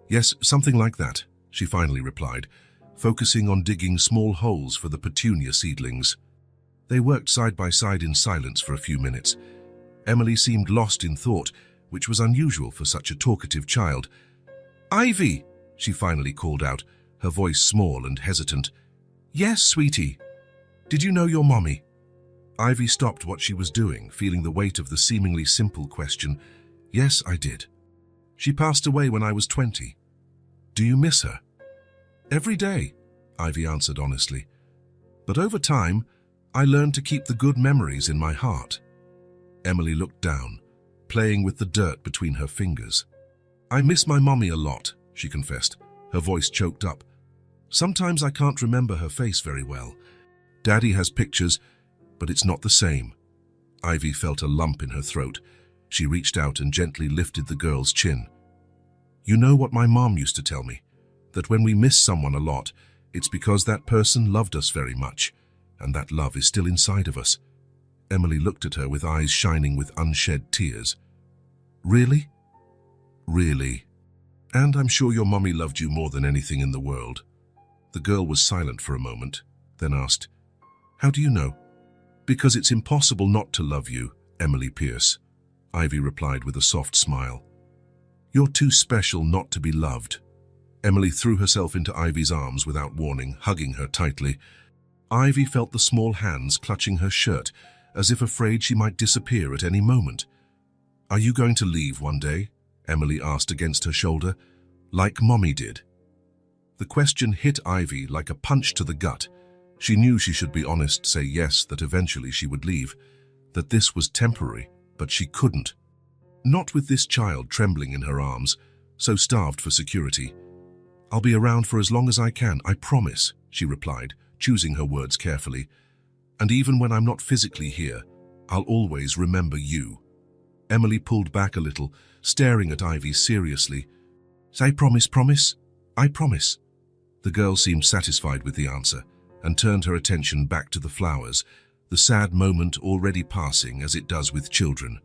Yes, something like that, she finally replied, focusing on digging small holes for the petunia seedlings. They worked side by side in silence for a few minutes. Emily seemed lost in thought, which was unusual for such a talkative child. Ivy, she finally called out, her voice small and hesitant. Yes, sweetie. Did you know your mommy? Ivy stopped what she was doing, feeling the weight of the seemingly simple question. Yes, I did. She passed away when I was 20. Do you miss her? Every day, Ivy answered honestly. But over time, I learned to keep the good memories in my heart. Emily looked down, playing with the dirt between her fingers. I miss my mommy a lot, she confessed, her voice choked up. Sometimes I can't remember her face very well. Daddy has pictures, but it's not the same. Ivy felt a lump in her throat. She reached out and gently lifted the girl's chin. You know what my mom used to tell me? That when we miss someone a lot, it's because that person loved us very much, and that love is still inside of us. Emily looked at her with eyes shining with unshed tears. Really? Really. And I'm sure your mommy loved you more than anything in the world. The girl was silent for a moment, then asked, How do you know? Because it's impossible not to love you, Emily Pierce, Ivy replied with a soft smile. You're too special not to be loved. Emily threw herself into Ivy's arms without warning, hugging her tightly. Ivy felt the small hands clutching her shirt, as if afraid she might disappear at any moment. Are you going to leave one day? Emily asked against her shoulder. Like Mommy did. The question hit Ivy like a punch to the gut. She knew she should be honest, say yes, that eventually she would leave, that this was temporary, but she couldn't. Not with this child trembling in her arms, so starved for security. I'll be around for as long as I can, I promise, she replied, choosing her words carefully. And even when I'm not physically here, I'll always remember you. Emily pulled back a little, staring at Ivy seriously. Say promise, promise? I promise. The girl seemed satisfied with the answer and turned her attention back to the flowers, the sad moment already passing as it does with children.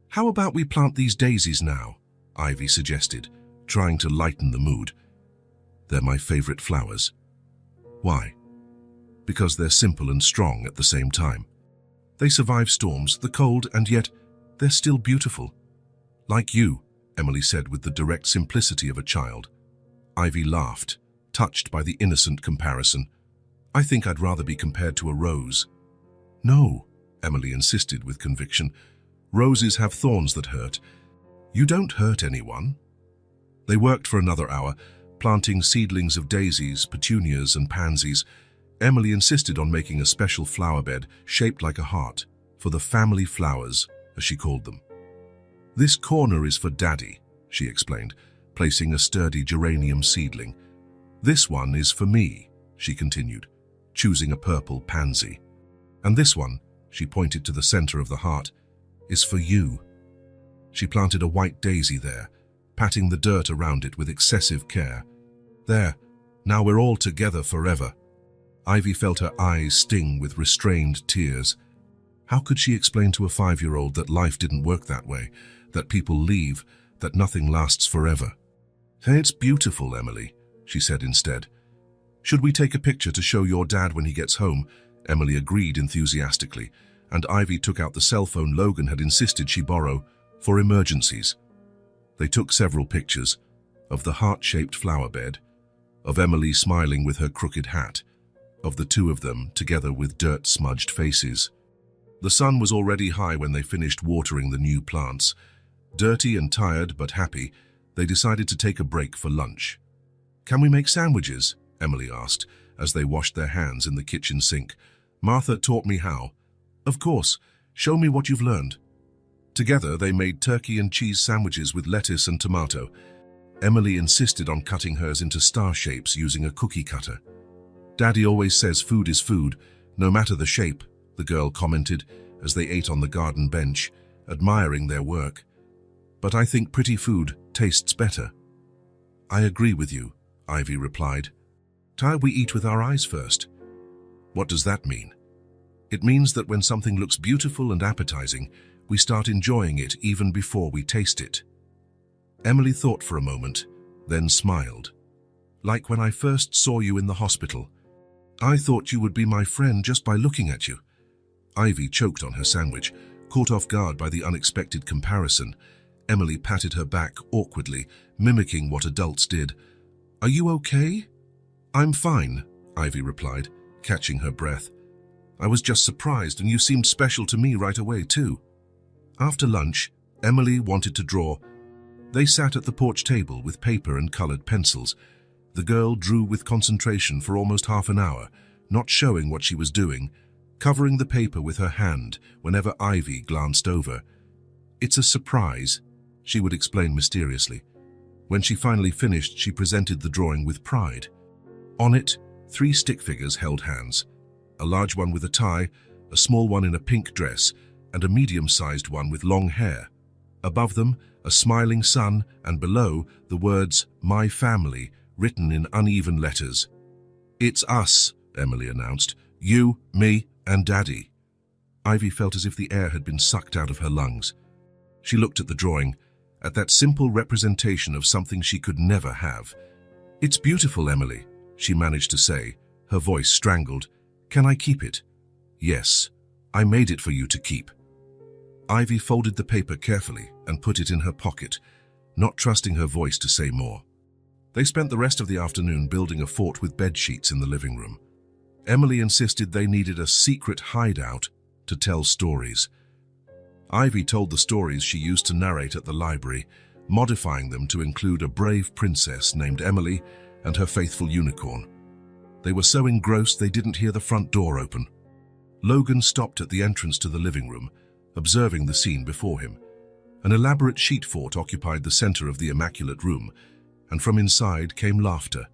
How about we plant these daisies now? Ivy suggested, trying to lighten the mood. They're my favorite flowers. Why? Because they're simple and strong at the same time. They survive storms, the cold, and yet they're still beautiful. Like you, Emily said with the direct simplicity of a child. Ivy laughed, touched by the innocent comparison. I think I'd rather be compared to a rose. No, Emily insisted with conviction. Roses have thorns that hurt. You don't hurt anyone. They worked for another hour, planting seedlings of daisies, petunias, and pansies. Emily insisted on making a special flower bed shaped like a heart for the family flowers, as she called them. This corner is for Daddy, she explained, placing a sturdy geranium seedling. This one is for me, she continued, choosing a purple pansy. And this one, she pointed to the center of the heart, is for you. She planted a white daisy there, patting the dirt around it with excessive care. There, now we're all together forever. Ivy felt her eyes sting with restrained tears. How could she explain to a 5-year-old that life didn't work that way, that people leave, that nothing lasts forever? Hey, it's beautiful, Emily, she said instead. Should we take a picture to show your dad when he gets home? Emily agreed enthusiastically, and Ivy took out the cell phone Logan had insisted she borrow for emergencies. They took several pictures of the heart-shaped flower bed, of Emily smiling with her crooked hat, of the two of them together with dirt-smudged faces. The sun was already high when they finished watering the new plants. Dirty and tired but happy, they decided to take a break for lunch. Can we make sandwiches? Emily asked as they washed their hands in the kitchen sink. Martha taught me how. Of course, show me what you've learned. Together they made turkey and cheese sandwiches with lettuce and tomato. Emily insisted on cutting hers into star shapes using a cookie cutter. Daddy always says food is food, no matter the shape, the girl commented as they ate on the garden bench, admiring their work. But I think pretty food tastes better. I agree with you, Ivy replied. We eat with our eyes first. What does that mean? It means that when something looks beautiful and appetizing, we start enjoying it even before we taste it. Emily thought for a moment, then smiled. Like when I first saw you in the hospital. I thought you would be my friend just by looking at you. Ivy choked on her sandwich, caught off guard by the unexpected comparison. Emily patted her back awkwardly, mimicking what adults did. Are you okay? I'm fine, Ivy replied, catching her breath. I was just surprised, and you seemed special to me right away, too. After lunch, Emily wanted to draw. They sat at the porch table with paper and colored pencils. The girl drew with concentration for almost half an hour, not showing what she was doing, covering the paper with her hand whenever Ivy glanced over. It's a surprise, she would explain mysteriously. When she finally finished, she presented the drawing with pride. On it, 3 stick figures held hands, a large one with a tie, a small one in a pink dress, and a medium-sized one with long hair. Above them, a smiling sun, and below, the words, "My family," written in uneven letters. It's us, Emily announced. You, me, and Daddy. Ivy felt as if the air had been sucked out of her lungs. She looked at the drawing, at that simple representation of something she could never have. It's beautiful, Emily, she managed to say, her voice strangled. Can I keep it? Yes, I made it for you to keep. Ivy folded the paper carefully and put it in her pocket, not trusting her voice to say more. They spent the rest of the afternoon building a fort with bed sheets in the living room. Emily insisted they needed a secret hideout to tell stories. Ivy told the stories she used to narrate at the library, modifying them to include a brave princess named Emily and her faithful unicorn. They were so engrossed they didn't hear the front door open. Logan stopped at the entrance to the living room, observing the scene before him. An elaborate sheet fort occupied the center of the immaculate room, and from inside came laughter.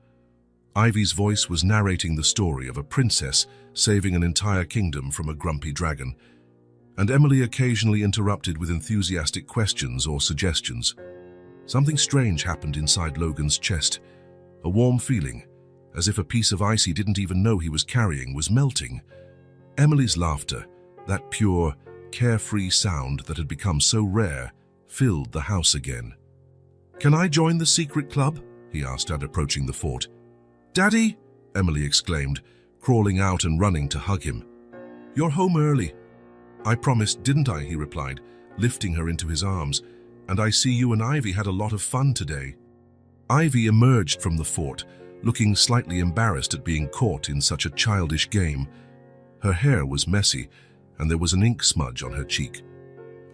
Ivy's voice was narrating the story of a princess saving an entire kingdom from a grumpy dragon, and Emily occasionally interrupted with enthusiastic questions or suggestions. Something strange happened inside Logan's chest, a warm feeling, as if a piece of ice he didn't even know he was carrying was melting. Emily's laughter, that pure, carefree sound that had become so rare, filled the house again. "Can I join the secret club?" he asked at approaching the fort. "Daddy!" Emily exclaimed, crawling out and running to hug him. "You're home early." "I promised, didn't I?" he replied, lifting her into his arms. "And I see you and Ivy had a lot of fun today." Ivy emerged from the fort, looking slightly embarrassed at being caught in such a childish game. Her hair was messy, and there was an ink smudge on her cheek.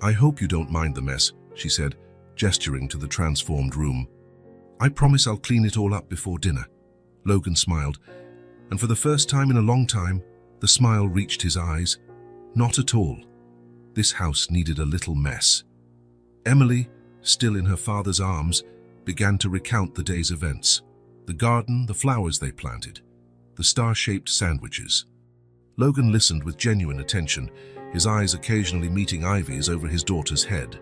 "I hope you don't mind the mess," she said, gesturing to the transformed room. "I promise I'll clean it all up before dinner." Logan smiled, and for the first time in a long time, the smile reached his eyes. Not at all. This house needed a little mess. Emily, still in her father's arms, began to recount the day's events. The garden, the flowers they planted, the star-shaped sandwiches. Logan listened with genuine attention, his eyes occasionally meeting Ivy's over his daughter's head.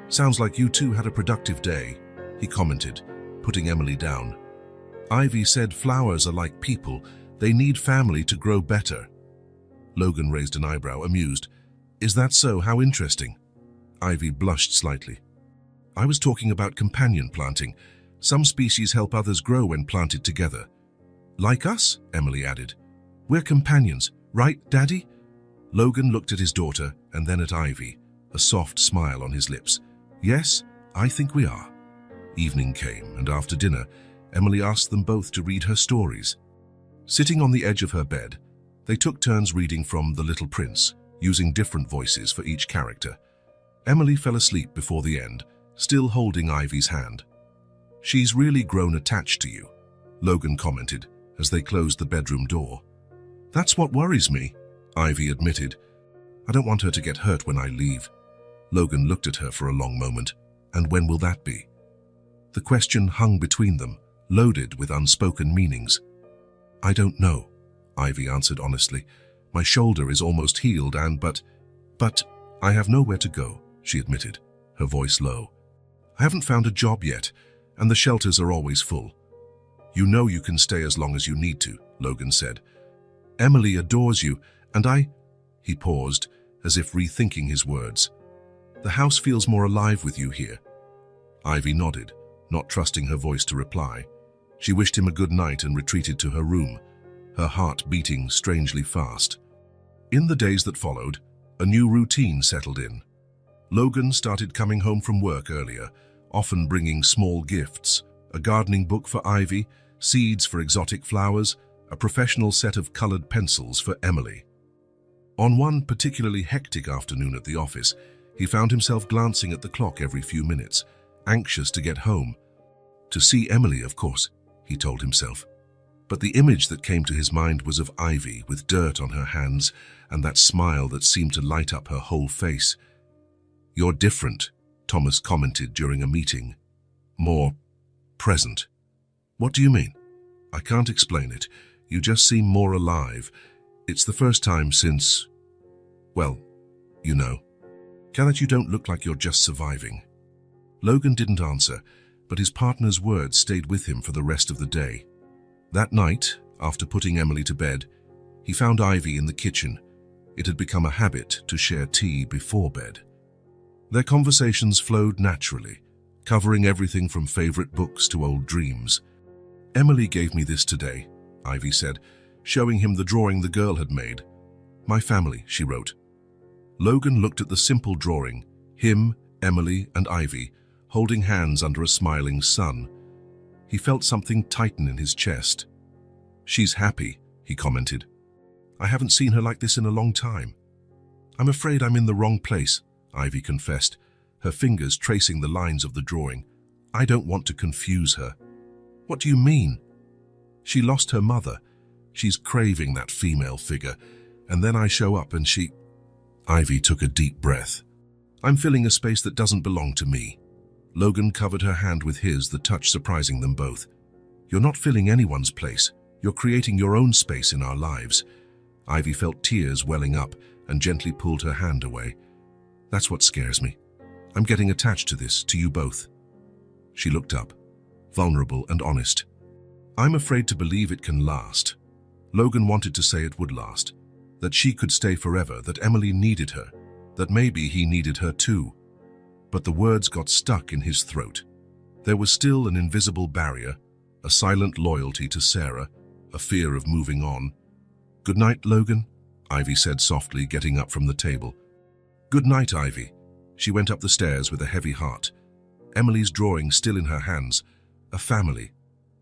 "Sounds like you two had a productive day," he commented, putting Emily down. "Ivy said flowers are like people, they need family to grow better." Logan raised an eyebrow, amused. "Is that so? How interesting." Ivy blushed slightly. "I was talking about companion planting. Some species help others grow when planted together." "Like us?" Emily added. "We're companions, right, Daddy?" Logan looked at his daughter and then at Ivy, a soft smile on his lips. "Yes, I think we are." Evening came, and after dinner, Emily asked them both to read her stories. Sitting on the edge of her bed, they took turns reading from The Little Prince, using different voices for each character. Emily fell asleep before the end, still holding Ivy's hand. "She's really grown attached to you," Logan commented as they closed the bedroom door. "That's what worries me," Ivy admitted. "I don't want her to get hurt when I leave." Logan looked at her for a long moment. "And when will that be?" The question hung between them, loaded with unspoken meanings. "I don't know," Ivy answered honestly. "My shoulder is almost healed but I have nowhere to go," she admitted, her voice low. "I haven't found a job yet, and the shelters are always full." "You know you can stay as long as you need to," Logan said. "Emily adores you, and He paused, as if rethinking his words. "The house feels more alive with you here." Ivy nodded, not trusting her voice to reply. She wished him a good night and retreated to her room, her heart beating strangely fast. In the days that followed, a new routine settled in. Logan started coming home from work earlier, often bringing small gifts, a gardening book for Ivy, seeds for exotic flowers, a professional set of colored pencils for Emily. On one particularly hectic afternoon at the office, he found himself glancing at the clock every few minutes, anxious to get home. To see Emily, of course, he told himself. But the image that came to his mind was of Ivy with dirt on her hands and that smile that seemed to light up her whole face. "You're different," Thomas commented during a meeting. "More present." "What do you mean?" "I can't explain it. You just seem more alive. It's the first time since, well, you know. That you don't look like you're just surviving." Logan didn't answer, but his partner's words stayed with him for the rest of the day. That night, after putting Emily to bed, he found Ivy in the kitchen. It had become a habit to share tea before bed. Their conversations flowed naturally, covering everything from favorite books to old dreams. "Emily gave me this today," Ivy said, showing him the drawing the girl had made. "My family," she wrote. Logan looked at the simple drawing, him, Emily, and Ivy, holding hands under a smiling sun. He felt something tighten in his chest. "She's happy," he commented. "I haven't seen her like this in a long time." "I'm afraid I'm in the wrong place," Ivy confessed, her fingers tracing the lines of the drawing. I don't want to confuse her. What do you mean? She lost her mother. She's craving that female figure. And then I show up and she... Ivy took a deep breath. I'm filling a space that doesn't belong to me. Logan covered her hand with his, the touch surprising them both. You're not filling anyone's place. You're creating your own space in our lives. Ivy felt tears welling up and gently pulled her hand away. That's what scares me. I'm getting attached to this, to you both. She looked up, vulnerable and honest. I'm afraid to believe it can last. Logan wanted to say it would last, that she could stay forever, that Emily needed her, that maybe he needed her too. But the words got stuck in his throat. There was still an invisible barrier, a silent loyalty to Sarah, a fear of moving on. Good night, Logan, Ivy said softly, getting up from the table. Good night, Ivy. She went up the stairs with a heavy heart. Emily's drawing still in her hands. A family.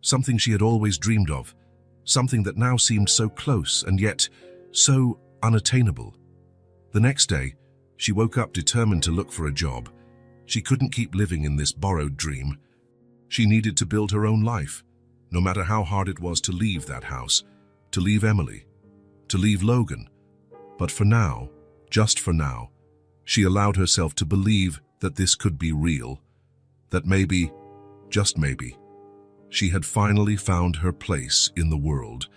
Something she had always dreamed of. Something that now seemed so close and yet so unattainable. The next day, she woke up determined to look for a job. She couldn't keep living in this borrowed dream. She needed to build her own life, no matter how hard it was to leave that house, to leave Emily, to leave Logan. But for now, just for now, she allowed herself to believe that this could be real, that maybe, just maybe, she had finally found her place in the world.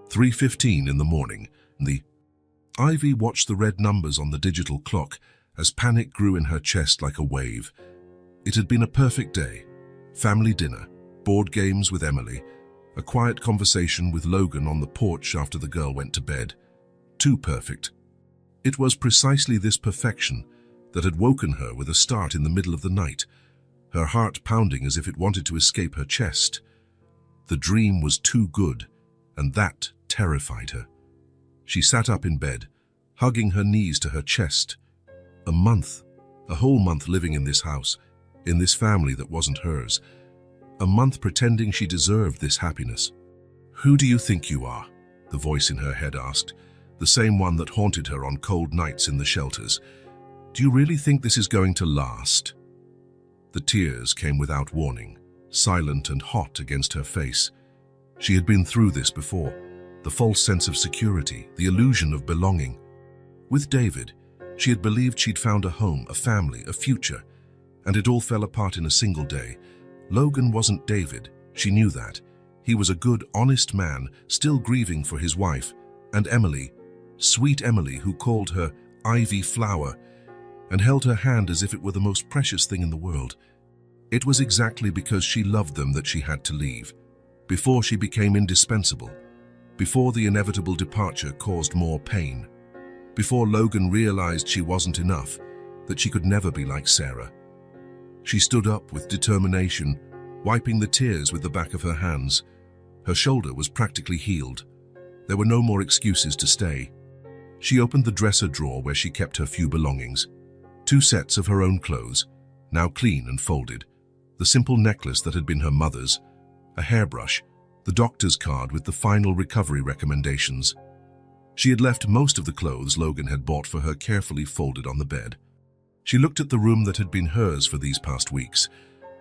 3:15 in the morning. Ivy watched the red numbers on the digital clock as panic grew in her chest like a wave. It had been a perfect day. Family dinner, board games with Emily, a quiet conversation with Logan on the porch after the girl went to bed. Too perfect. It was precisely this perfection that had woken her with a start in the middle of the night, her heart pounding as if it wanted to escape her chest. The dream was too good, and that terrified her. She sat up in bed, hugging her knees to her chest. A whole month living in this house, in this family that wasn't hers. A month pretending she deserved this happiness. Who do you think you are? The voice in her head asked, the same one that haunted her on cold nights in the shelters. Do you really think this is going to last? The tears came without warning, silent and hot against her face. She had been through this before, the false sense of security, the illusion of belonging. With David, she had believed she'd found a home, a family, a future, and it all fell apart in a single day. Logan wasn't David, she knew that. He was a good, honest man, still grieving for his wife, and Emily, sweet Emily, who called her Ivy Flower, and held her hand as if it were the most precious thing in the world. It was exactly because she loved them that she had to leave, before she became indispensable, before the inevitable departure caused more pain, before Logan realized she wasn't enough, that she could never be like Sarah. She stood up with determination, wiping the tears with the back of her hands. Her shoulder was practically healed. There were no more excuses to stay. She opened the dresser drawer where she kept her few belongings. 2 sets of her own clothes, now clean and folded. The simple necklace that had been her mother's, a hairbrush, the doctor's card with the final recovery recommendations. She had left most of the clothes Logan had bought for her carefully folded on the bed. She looked at the room that had been hers for these past weeks.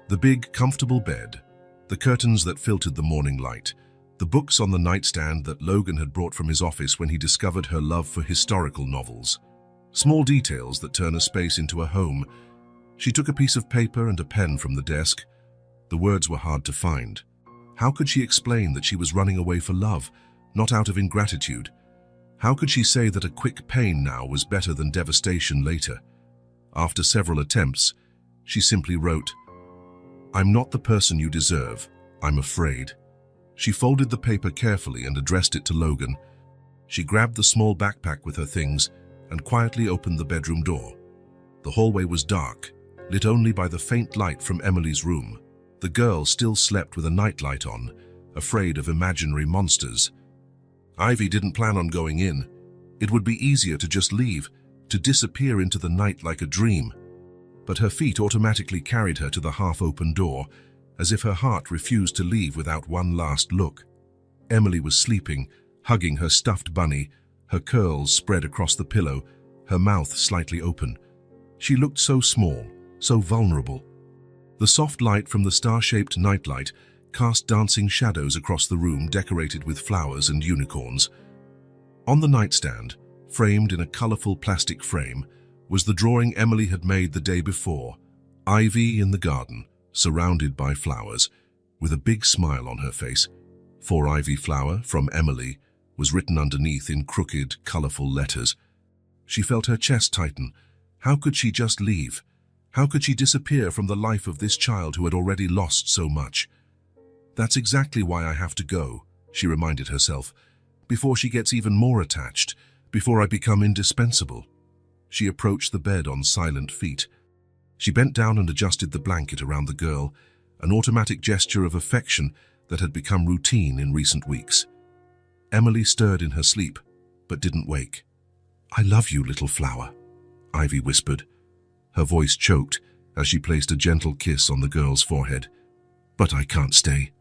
The big, comfortable bed, the curtains that filtered the morning light, the books on the nightstand that Logan had brought from his office when he discovered her love for historical novels. Small details that turn a space into a home. She took a piece of paper and a pen from the desk. The words were hard to find. How could she explain that she was running away for love, not out of ingratitude? How could she say that a quick pain now was better than devastation later? After several attempts, she simply wrote, "I'm not the person you deserve. I'm afraid." She folded the paper carefully and addressed it to Logan. She grabbed the small backpack with her things and quietly opened the bedroom door. The hallway was dark, lit only by the faint light from Emily's room. The girl still slept with a nightlight on, afraid of imaginary monsters. Ivy didn't plan on going in. It would be easier to just leave, to disappear into the night like a dream. But her feet automatically carried her to the half-open door, as if her heart refused to leave without one last look. Emily was sleeping, hugging her stuffed bunny, her curls spread across the pillow, her mouth slightly open. She looked so small, so vulnerable. The soft light from the star-shaped nightlight cast dancing shadows across the room decorated with flowers and unicorns. On the nightstand, framed in a colorful plastic frame, was the drawing Emily had made the day before, Ivy in the garden, surrounded by flowers, with a big smile on her face. "For Ivy Flower, from Emily," was written underneath in crooked, colorful letters. She felt her chest tighten. How could she just leave? How could she disappear from the life of this child who had already lost so much? "That's exactly why I have to go," she reminded herself, "before she gets even more attached, before I become indispensable." She approached the bed on silent feet. She bent down and adjusted the blanket around the girl, an automatic gesture of affection that had become routine in recent weeks. Emily stirred in her sleep, but didn't wake. "I love you, little flower," Ivy whispered. Her voice choked as she placed a gentle kiss on the girl's forehead. "But I can't stay."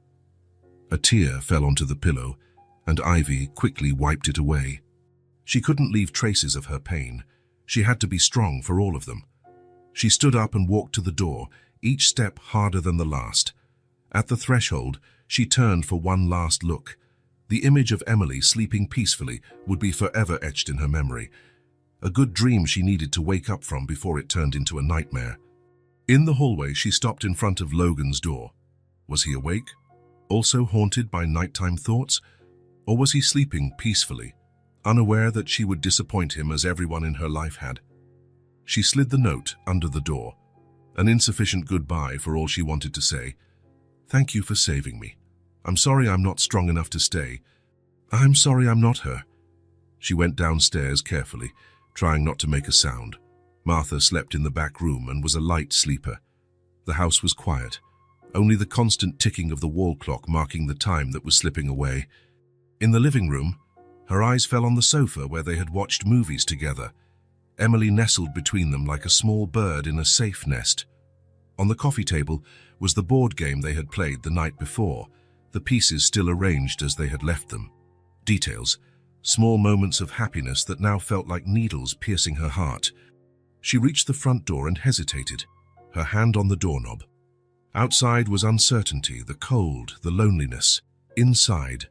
A tear fell onto the pillow, and Ivy quickly wiped it away. She couldn't leave traces of her pain. She had to be strong for all of them. She stood up and walked to the door, each step harder than the last. At the threshold, she turned for one last look. The image of Emily sleeping peacefully would be forever etched in her memory. A good dream she needed to wake up from before it turned into a nightmare. In the hallway, she stopped in front of Logan's door. Was he awake? Also haunted by nighttime thoughts? Or was he sleeping peacefully, unaware that she would disappoint him as everyone in her life had? She slid the note under the door, an insufficient goodbye for all she wanted to say. "Thank you for saving me. I'm sorry I'm not strong enough to stay. I'm sorry I'm not her." She went downstairs carefully, trying not to make a sound. Martha slept in the back room and was a light sleeper. The house was quiet, only the constant ticking of the wall clock marking the time that was slipping away. In the living room, her eyes fell on the sofa where they had watched movies together. Emily nestled between them like a small bird in a safe nest. On the coffee table was the board game they had played the night before, the pieces still arranged as they had left them. Details, small moments of happiness that now felt like needles piercing her heart. She reached the front door and hesitated, her hand on the doorknob. Outside was uncertainty, the cold, the loneliness. Inside,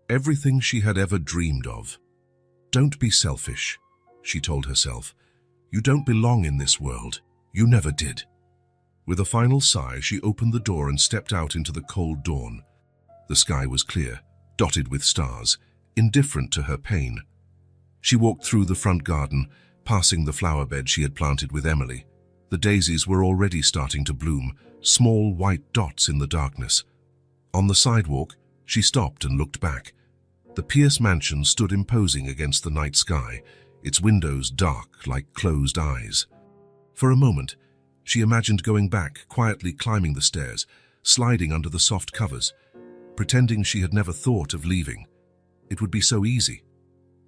everything she had ever dreamed of. "Don't be selfish," she told herself. "You don't belong in this world. You never did." With a final sigh, she opened the door and stepped out into the cold dawn. The sky was clear, dotted with stars, indifferent to her pain. She walked through the front garden, passing the flower bed she had planted with Emily. The daisies were already starting to bloom, small white dots in the darkness. On the sidewalk, she stopped and looked back. The Pierce mansion stood imposing against the night sky, its windows dark like closed eyes. For a moment, she imagined going back, quietly climbing the stairs, sliding under the soft covers, pretending she had never thought of leaving. It would be so easy,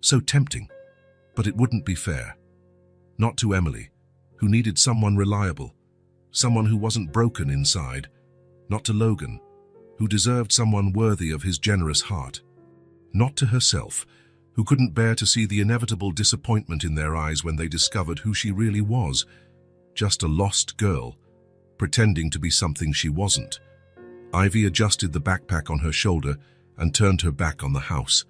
so tempting, but it wouldn't be fair. Not to Emily, who needed someone reliable, someone who wasn't broken inside. Not to Logan, who deserved someone worthy of his generous heart. Not to herself, who couldn't bear to see the inevitable disappointment in their eyes when they discovered who she really was. Just a lost girl, pretending to be something she wasn't. Ivy adjusted the backpack on her shoulder and turned her back on the house,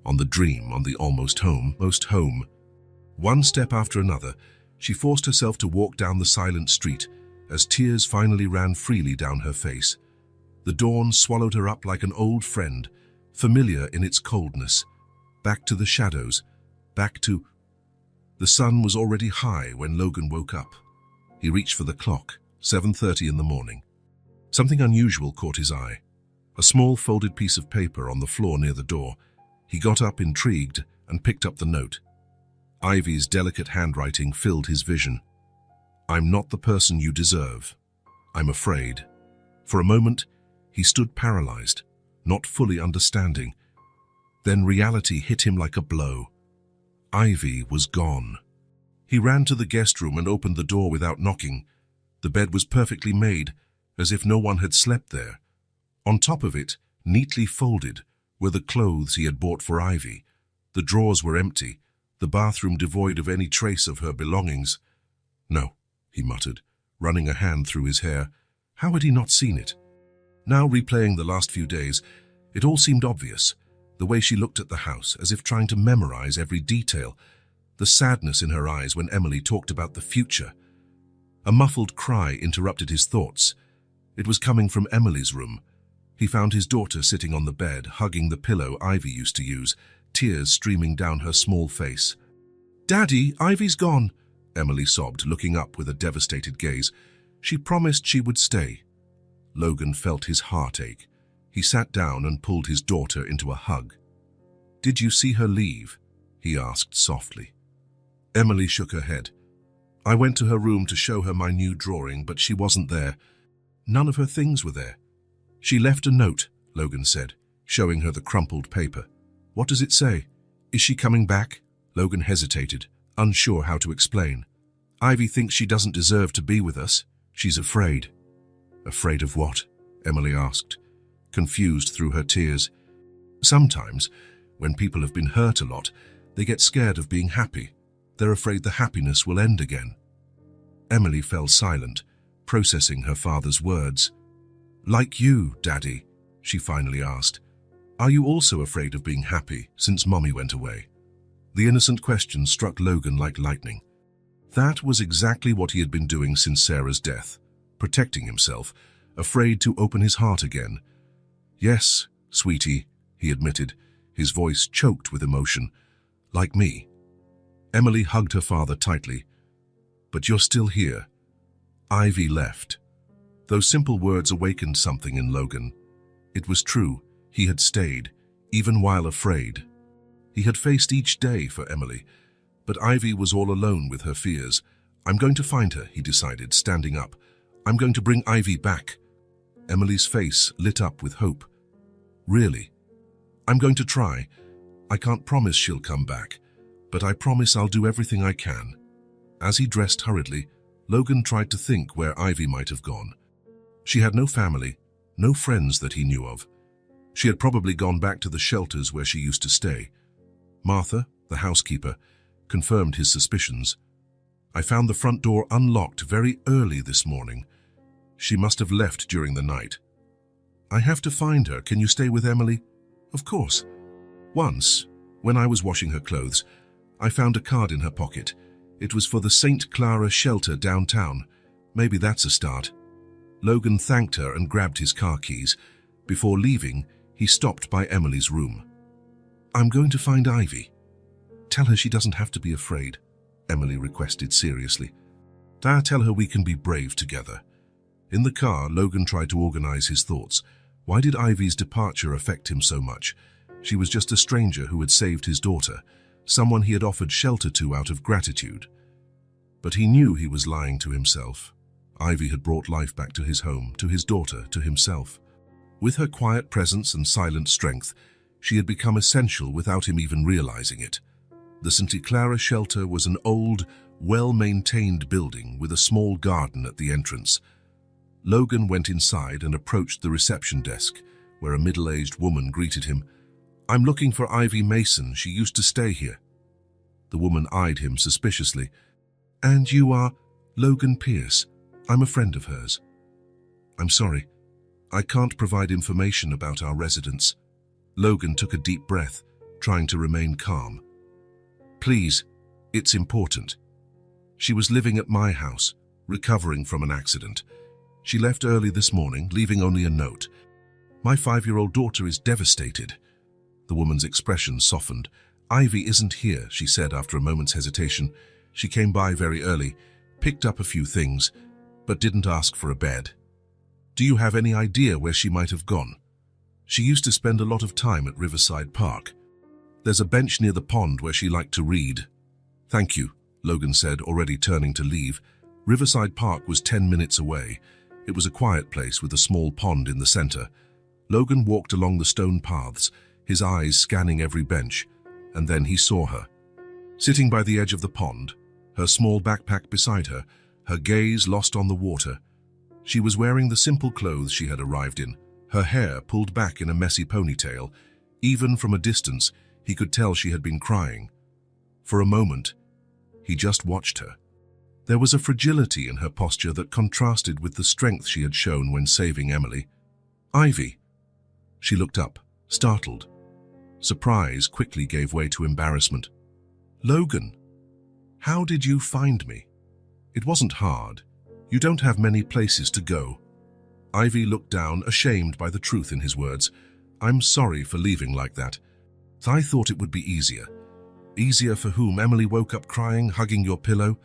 on the dream, on the almost home. One step after another, she forced herself to walk down the silent street as tears finally ran freely down her face. The dawn swallowed her up like an old friend, familiar in its coldness. Back to the shadows, back to... The sun was already high when Logan woke up. He reached for the clock, 7:30 in the morning. Something unusual caught his eye. A small folded piece of paper on the floor near the door. He got up intrigued and picked up the note. Ivy's delicate handwriting filled his vision. "I'm not the person you deserve. I'm afraid." For a moment, he stood paralyzed, not fully understanding. Then reality hit him like a blow. Ivy was gone. He ran to the guest room and opened the door without knocking. The bed was perfectly made, as if no one had slept there. On top of it, neatly folded, were the clothes he had bought for Ivy. The drawers were empty, the bathroom devoid of any trace of her belongings. "No," he muttered, running a hand through his hair. How had he not seen it? Now, replaying the last few days, it all seemed obvious. The way she looked at the house, as if trying to memorize every detail. The sadness in her eyes when Emily talked about the future. A muffled cry interrupted his thoughts. It was coming from Emily's room. He found his daughter sitting on the bed, hugging the pillow Ivy used to use, tears streaming down her small face. "Daddy, Ivy's gone," Emily sobbed, looking up with a devastated gaze. "She promised she would stay." Logan felt his heart ache. He sat down and pulled his daughter into a hug. "Did you see her leave?" he asked softly. Emily shook her head. "I went to her room to show her my new drawing, but she wasn't there. None of her things were there." "She left a note," Logan said, showing her the crumpled paper. "What does it say? Is she coming back?" Logan hesitated, unsure how to explain. "Ivy thinks she doesn't deserve to be with us. She's afraid." "Afraid of what?" Emily asked, confused through her tears. "Sometimes, when people have been hurt a lot, they get scared of being happy. They're afraid the happiness will end again." Emily fell silent, processing her father's words. "Like you, Daddy?" she finally asked. "Are you also afraid of being happy since Mommy went away?" The innocent question struck Logan like lightning. That was exactly what he had been doing since Sarah's death, protecting himself, afraid to open his heart again. "Yes, sweetie," he admitted, his voice choked with emotion. "Like me." Emily hugged her father tightly. "But you're still here." Ivy left. Those simple words awakened something in Logan. It was true, he had stayed, even while afraid. He had faced each day for Emily, but Ivy was all alone with her fears. "I'm going to find her," he decided, standing up. "I'm going to bring Ivy back." Emily's face lit up with hope. "Really?" "I'm going to try. I can't promise she'll come back, but I promise I'll do everything I can." As he dressed hurriedly, Logan tried to think where Ivy might have gone. She had no family, no friends that he knew of. She had probably gone back to the shelters where she used to stay. Martha, the housekeeper, confirmed his suspicions. "I found the front door unlocked very early this morning. She must have left during the night." "I have to find her. Can you stay with Emily?" "Of course." "Once, when I was washing her clothes, I found a card in her pocket. It was for the St. Clara shelter downtown. Maybe that's a start." Logan thanked her and grabbed his car keys. Before leaving, he stopped by Emily's room. "I'm going to find Ivy. Tell her she doesn't have to be afraid," Emily requested seriously. "Tell her we can be brave together." In the car, Logan tried to organize his thoughts. Why did Ivy's departure affect him so much? She was just a stranger who had saved his daughter, someone he had offered shelter to out of gratitude. But he knew he was lying to himself. Ivy had brought life back to his home, to his daughter, to himself. With her quiet presence and silent strength, she had become essential without him even realizing it. The St. Clara shelter was an old, well-maintained building with a small garden at the entrance. Logan went inside and approached the reception desk, where a middle-aged woman greeted him. "I'm looking for Ivy Mason. She used to stay here." The woman eyed him suspiciously. "And you are Logan Pierce? I'm a friend of hers." "I'm sorry. I can't provide information about our residents." Logan took a deep breath, trying to remain calm. "Please, it's important. She was living at my house, recovering from an accident. She left early this morning, leaving only a note. My 5-year-old daughter is devastated." The woman's expression softened. "Ivy isn't here," she said after a moment's hesitation. "She came by very early, picked up a few things, but didn't ask for a bed." "Do you have any idea where she might have gone?" "She used to spend a lot of time at Riverside Park. There's a bench near the pond where she liked to read." "Thank you," Logan said, already turning to leave. Riverside Park was 10 minutes away. It was a quiet place with a small pond in the center. Logan walked along the stone paths, his eyes scanning every bench, and then he saw her. Sitting by the edge of the pond, her small backpack beside her, her gaze lost on the water. She was wearing the simple clothes she had arrived in, her hair pulled back in a messy ponytail. Even from a distance, he could tell she had been crying. For a moment, he just watched her. There was a fragility in her posture that contrasted with the strength she had shown when saving Emily. "Ivy." She looked up, startled. Surprise quickly gave way to embarrassment. "Logan, how did you find me?" "It wasn't hard. You don't have many places to go." Ivy looked down, ashamed by the truth in his words. "I'm sorry for leaving like that. I thought it would be easier." "Easier for whom?" Emily woke up crying, hugging your pillow.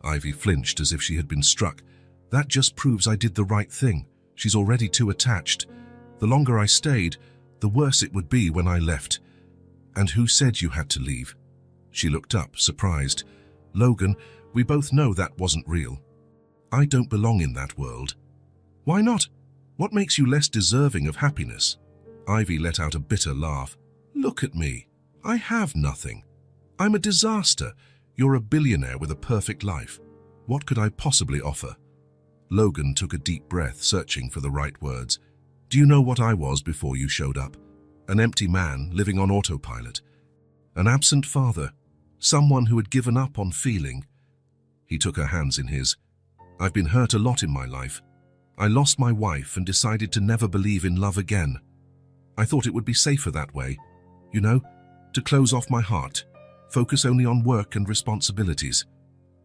Ivy flinched as if she had been struck. "That just proves I did the right thing. She's already too attached. The longer I stayed, the worse it would be when I left." "And who said you had to leave?" She looked up, surprised. "Logan, we both know that wasn't real. I don't belong in that world." "Why not? What makes you less deserving of happiness?" Ivy let out a bitter laugh. "Look at me. I have nothing. I'm a disaster. You're a billionaire with a perfect life. What could I possibly offer?" Logan took a deep breath, searching for the right words. "Do you know what I was before you showed up? An empty man living on autopilot. An absent father. Someone who had given up on feeling." He took her hands in his. "I've been hurt a lot in my life. I lost my wife and decided to never believe in love again. I thought it would be safer that way, you know, to close off my heart, focus only on work and responsibilities."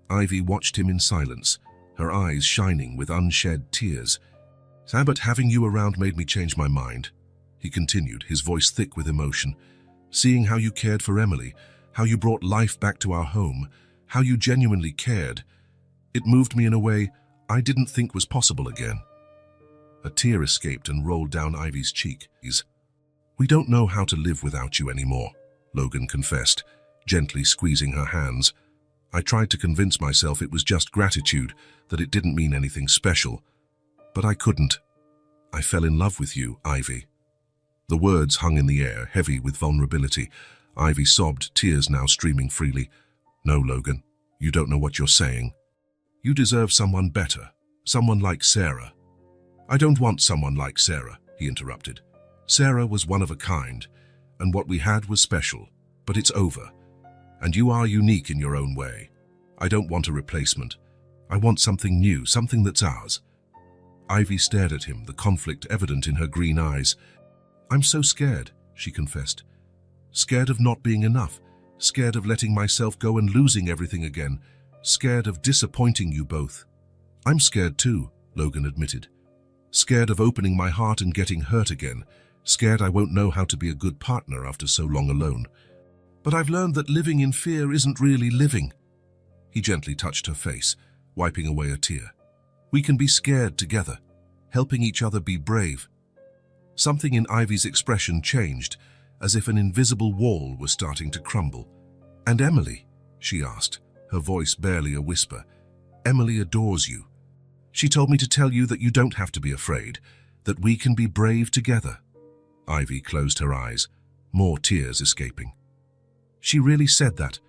Ivy watched him in silence, her eyes shining with unshed tears. "But having you around made me change my mind," he continued, his voice thick with emotion. "Seeing how you cared for Emily, how you brought life back to our home, how you genuinely cared, it moved me in a way I didn't think was possible again." A tear escaped and rolled down Ivy's cheek. "We don't know how to live without you anymore," Logan confessed, gently squeezing her hands. "I tried to convince myself it was just gratitude, that it didn't mean anything special. But I couldn't. I fell in love with you, Ivy." The words hung in the air, heavy with vulnerability. Ivy sobbed, tears now streaming freely. "No, Logan, you don't know what you're saying. You deserve someone better, someone like Sarah." "I don't want someone like Sarah," he interrupted. "Sarah was one of a kind, and what we had was special, but it's over. And you are unique in your own way. I don't want a replacement. I want something new, something that's ours." Ivy stared at him, the conflict evident in her green eyes. "I'm so scared," she confessed. "Scared of not being enough, scared of letting myself go and losing everything again, scared of disappointing you both." "I'm scared too," Logan admitted. "Scared of opening my heart and getting hurt again, scared I won't know how to be a good partner after so long alone. But I've learned that living in fear isn't really living." He gently touched her face, wiping away a tear. "We can be scared together, helping each other be brave." Something in Ivy's expression changed, as if an invisible wall was starting to crumble. "And Emily?" she asked, her voice barely a whisper. "Emily adores you. She told me to tell you that you don't have to be afraid, that we can be brave together." Ivy closed her eyes, more tears escaping. "She really said that,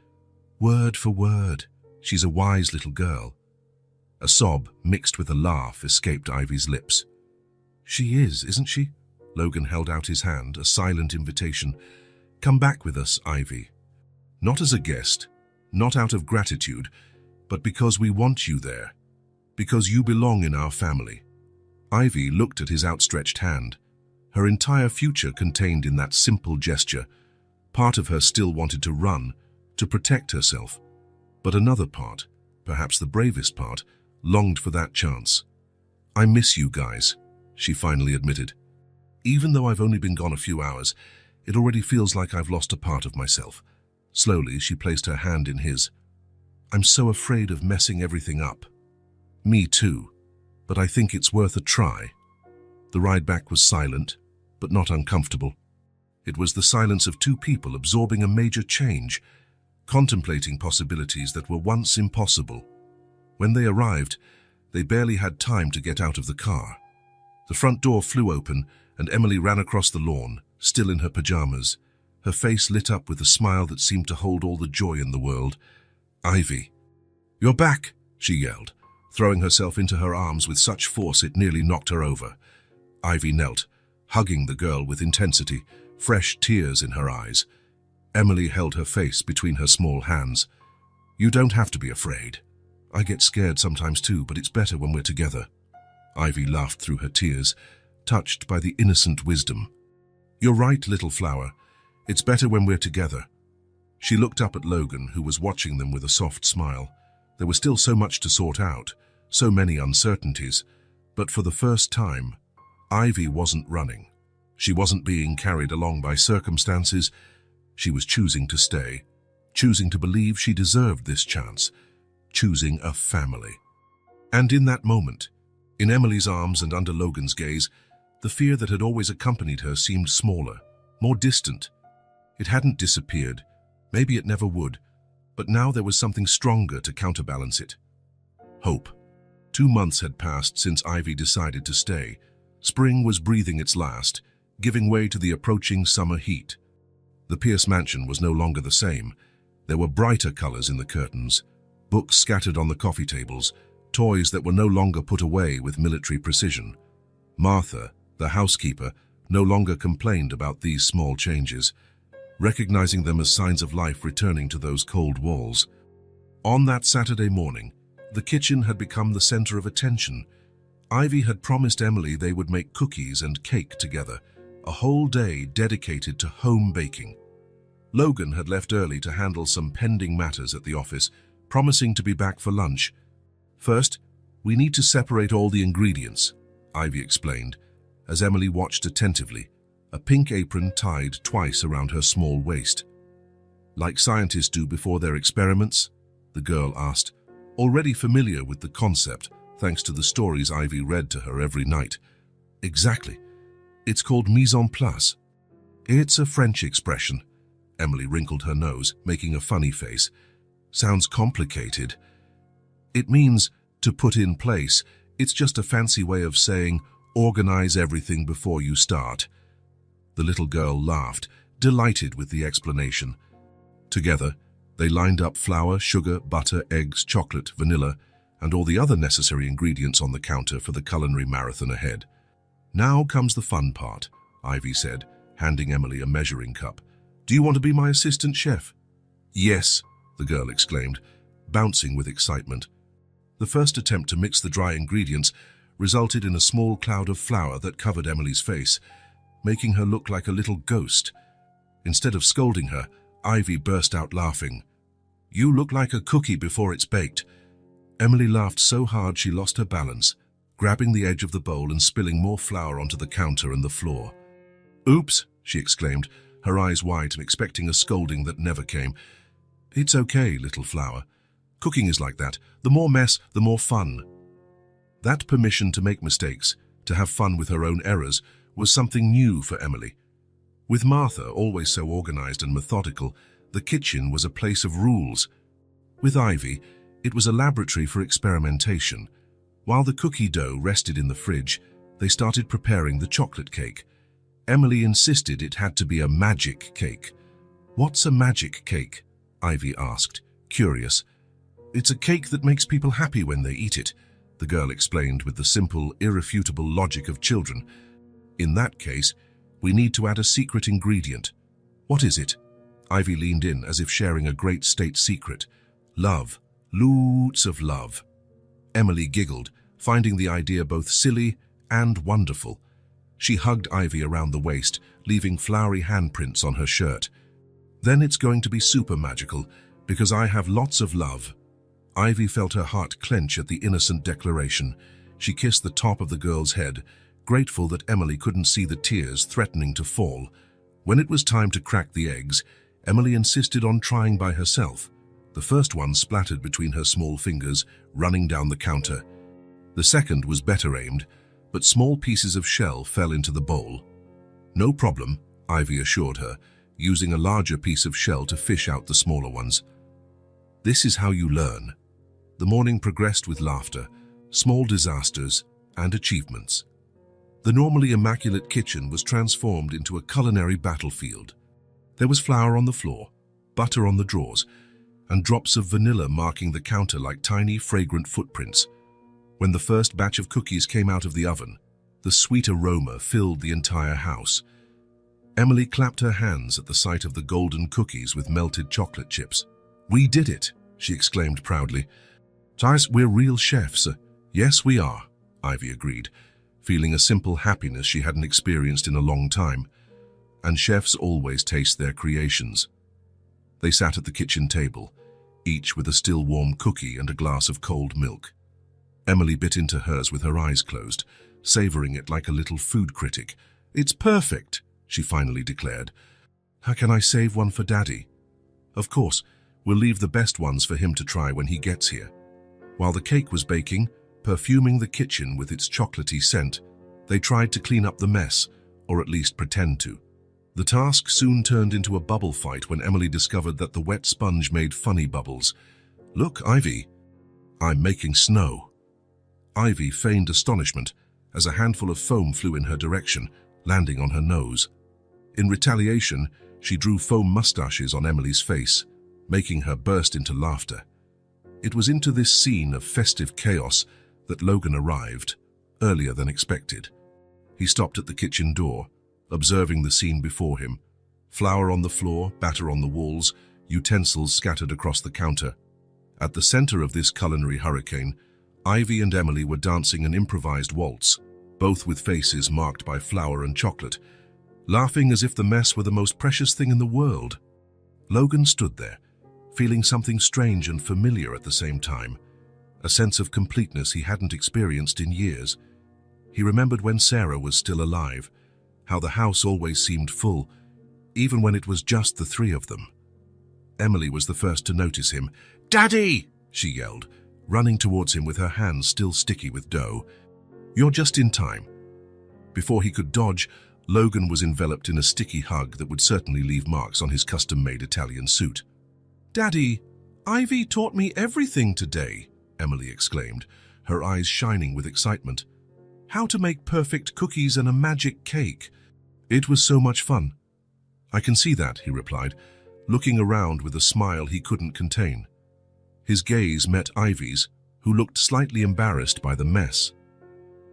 word for word. She's a wise little girl." A sob mixed with a laugh escaped Ivy's lips. "She is, isn't she?" Logan held out his hand, a silent invitation. "Come back with us, Ivy. Not as a guest, not out of gratitude, but because we want you there, because you belong in our family." Ivy looked at his outstretched hand, her entire future contained in that simple gesture. Part of her still wanted to run, to protect herself, but another part, perhaps the bravest part, longed for that chance. "I miss you guys," she finally admitted. "Even though I've only been gone a few hours, it already feels like I've lost a part of myself." Slowly, she placed her hand in his. "I'm so afraid of messing everything up." "Me too, but I think it's worth a try." The ride back was silent, but not uncomfortable. It was the silence of two people absorbing a major change, contemplating possibilities that were once impossible. When they arrived, they barely had time to get out of the car. The front door flew open, and Emily ran across the lawn, still in her pajamas, her face lit up with a smile that seemed to hold all the joy in the world. "Ivy, you're back," she yelled, throwing herself into her arms with such force it nearly knocked her over. Ivy knelt, hugging the girl with intensity, fresh tears in her eyes. Emily held her face between her small hands. "You don't have to be afraid. I get scared sometimes too, but it's better when we're together. Ivy laughed through her tears, touched by the innocent wisdom. You're right, little flower. It's better when we're together. She looked up at Logan, who was watching them with a soft smile. There was still so much to sort out, so many uncertainties, but for the first time, Ivy wasn't running. She wasn't being carried along by circumstances. She was choosing to stay, choosing to believe she deserved this chance, choosing a family. And in that moment, in Emily's arms and under Logan's gaze, the fear that had always accompanied her seemed smaller, more distant. It hadn't disappeared. Maybe it never would, but now there was something stronger to counterbalance it. Hope. 2 months had passed since Ivy decided to stay. Spring was breathing its last, giving way to the approaching summer heat. The Pierce mansion was no longer the same. There were brighter colors in the curtains, books scattered on the coffee tables, toys that were no longer put away with military precision. Martha, the housekeeper, no longer complained about these small changes, recognizing them as signs of life returning to those cold walls. On that Saturday morning, the kitchen had become the center of attention. Ivy had promised Emily they would make cookies and cake together, a whole day dedicated to home baking. Logan had left early to handle some pending matters at the office, promising to be back for lunch. First, we need to separate all the ingredients, Ivy explained, as Emily watched attentively, a pink apron tied twice around her small waist. Like scientists do before their experiments? The girl asked, already familiar with the concept thanks to the stories Ivy read to her every night. Exactly. It's called mise en place. It's a French expression. Emily wrinkled her nose, making a funny face. Sounds complicated. It means to put in place. It's just a fancy way of saying organize everything before you start. The little girl laughed, delighted with the explanation. Together, they lined up flour, sugar, butter, eggs, chocolate, vanilla, and all the other necessary ingredients on the counter for the culinary marathon ahead. Now comes the fun part, Ivy said, handing Emily a measuring cup. Do you want to be my assistant chef? Yes, the girl exclaimed, bouncing with excitement. The first attempt to mix the dry ingredients resulted in a small cloud of flour that covered Emily's face, making her look like a little ghost. Instead of scolding her, Ivy burst out laughing. You look like a cookie before it's baked. Emily laughed so hard she lost her balance, grabbing the edge of the bowl and spilling more flour onto the counter and the floor. Oops, she exclaimed, her eyes wide and expecting a scolding that never came. It's okay, little flower. Cooking is like that. The more mess, the more fun. That permission to make mistakes, to have fun with her own errors, was something new for Emily. With Martha, always so organized and methodical, the kitchen was a place of rules. With Ivy, it was a laboratory for experimentation. While the cookie dough rested in the fridge, they started preparing the chocolate cake. Emily insisted it had to be a magic cake. What's a magic cake? Ivy asked, curious. It's a cake that makes people happy when they eat it, the girl explained with the simple, irrefutable logic of children. In that case, we need to add a secret ingredient. What is it? Ivy leaned in as if sharing a great state secret. Love. Lots of love. Emily giggled, finding the idea both silly and wonderful. She hugged Ivy around the waist, leaving flowery handprints on her shirt. Then it's going to be super magical, because I have lots of love. Ivy felt her heart clench at the innocent declaration. She kissed the top of the girl's head, grateful that Emily couldn't see the tears threatening to fall. When it was time to crack the eggs, Emily insisted on trying by herself. The first one splattered between her small fingers, running down the counter. The second was better aimed, but small pieces of shell fell into the bowl. No problem, Ivy assured her, using a larger piece of shell to fish out the smaller ones. This is how you learn. The morning progressed with laughter, small disasters, and achievements. The normally immaculate kitchen was transformed into a culinary battlefield. There was flour on the floor, butter on the drawers, and drops of vanilla marking the counter like tiny, fragrant footprints. When the first batch of cookies came out of the oven, the sweet aroma filled the entire house. Emily clapped her hands at the sight of the golden cookies with melted chocolate chips. We did it, she exclaimed proudly. Guys, we're real chefs. Yes, we are, Ivy agreed, feeling a simple happiness she hadn't experienced in a long time. And chefs always taste their creations. They sat at the kitchen table, each with a still warm cookie and a glass of cold milk. Emily bit into hers with her eyes closed, savoring it like a little food critic. "It's perfect," she finally declared. "How can I save one for Daddy?" "Of course, we'll leave the best ones for him to try when he gets here." While the cake was baking, perfuming the kitchen with its chocolatey scent, they tried to clean up the mess, or at least pretend to. The task soon turned into a bubble fight when Emily discovered that the wet sponge made funny bubbles. "Look, Ivy, I'm making snow." Ivy feigned astonishment as a handful of foam flew in her direction, landing on her nose. In retaliation, she drew foam mustaches on Emily's face, making her burst into laughter. It was into this scene of festive chaos that Logan arrived, earlier than expected. He stopped at the kitchen door, observing the scene before him. Flour on the floor, batter on the walls, utensils scattered across the counter. At the center of this culinary hurricane, Ivy and Emily were dancing an improvised waltz, both with faces marked by flour and chocolate, laughing as if the mess were the most precious thing in the world. Logan stood there, feeling something strange and familiar at the same time, a sense of completeness he hadn't experienced in years. He remembered when Sarah was still alive, how the house always seemed full, even when it was just the three of them. Emily was the first to notice him. "Daddy!" she yelled, running towards him with her hands still sticky with dough. "You're just in time." Before he could dodge, Logan was enveloped in a sticky hug that would certainly leave marks on his custom-made Italian suit. "Daddy, Ivy taught me everything today," Emily exclaimed, her eyes shining with excitement. "How to make perfect cookies and a magic cake. It was so much fun." "I can see that," he replied, looking around with a smile he couldn't contain. His gaze met Ivy's, who looked slightly embarrassed by the mess.